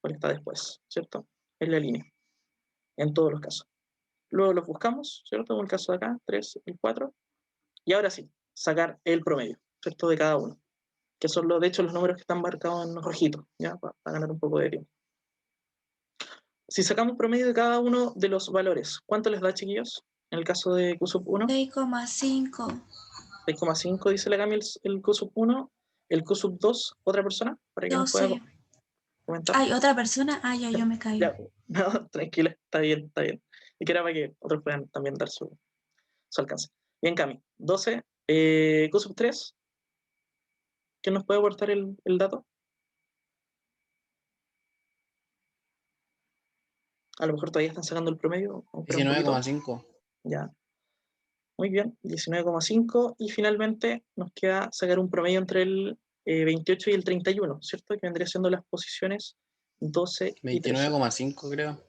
cuál está después, ¿cierto? En la línea, en todos los casos. Luego los buscamos, ¿cierto? En el caso de acá, 3 y 4. Y ahora sí, sacar el promedio, ¿cierto? De cada uno. Que son, de hecho, los números que están marcados en rojito, ¿ya? Para ganar un poco de tiempo. Si sacamos promedio de cada uno de los valores, ¿cuánto les da, chiquillos? En el caso de Q sub 1. 6,5. 6,5 dice la Cami el Q sub 1. El Q sub 2, ¿otra persona? Para que nos pueda 12. comentar. ¿Hay otra persona? Ah, ya, yo me caí. Ya, no, tranquila, está bien, está bien. Y que era para que otros puedan también dar su alcance. Bien, Cami, 12. Q sub 3. ¿Quién nos puede aportar el dato? A lo mejor todavía están sacando el promedio. 19,5. Ya. Muy bien, 19,5. Y finalmente nos queda sacar un promedio entre el 28 y el 31, ¿cierto? Que vendría siendo las posiciones 12 y 13. 29,5 creo.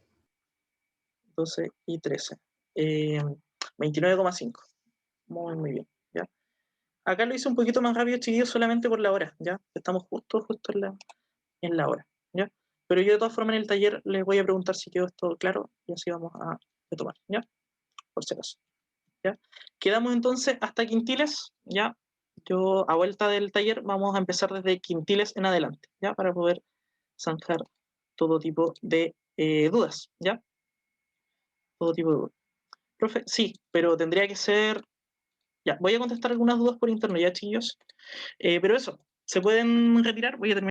12 y 13. 29,5. Muy bien, ¿ya? Acá lo hice un poquito más rápido, chiquillos, solamente por la hora, ¿ya? Estamos justo en la hora, ¿ya? Pero yo de todas formas en el taller les voy a preguntar si quedó esto claro y así vamos a retomar, ¿ya? Por si acaso, ¿ya? Quedamos entonces hasta quintiles, ¿ya? Yo a vuelta del taller vamos a empezar desde quintiles en adelante, ¿ya? Para poder zanjar todo tipo de dudas, ¿ya? Todo tipo de dudas. Profe, sí, pero tendría que ser... Ya, voy a contestar algunas dudas por internet, ya, chiquillos. Pero eso, ¿se pueden retirar? Voy a terminar.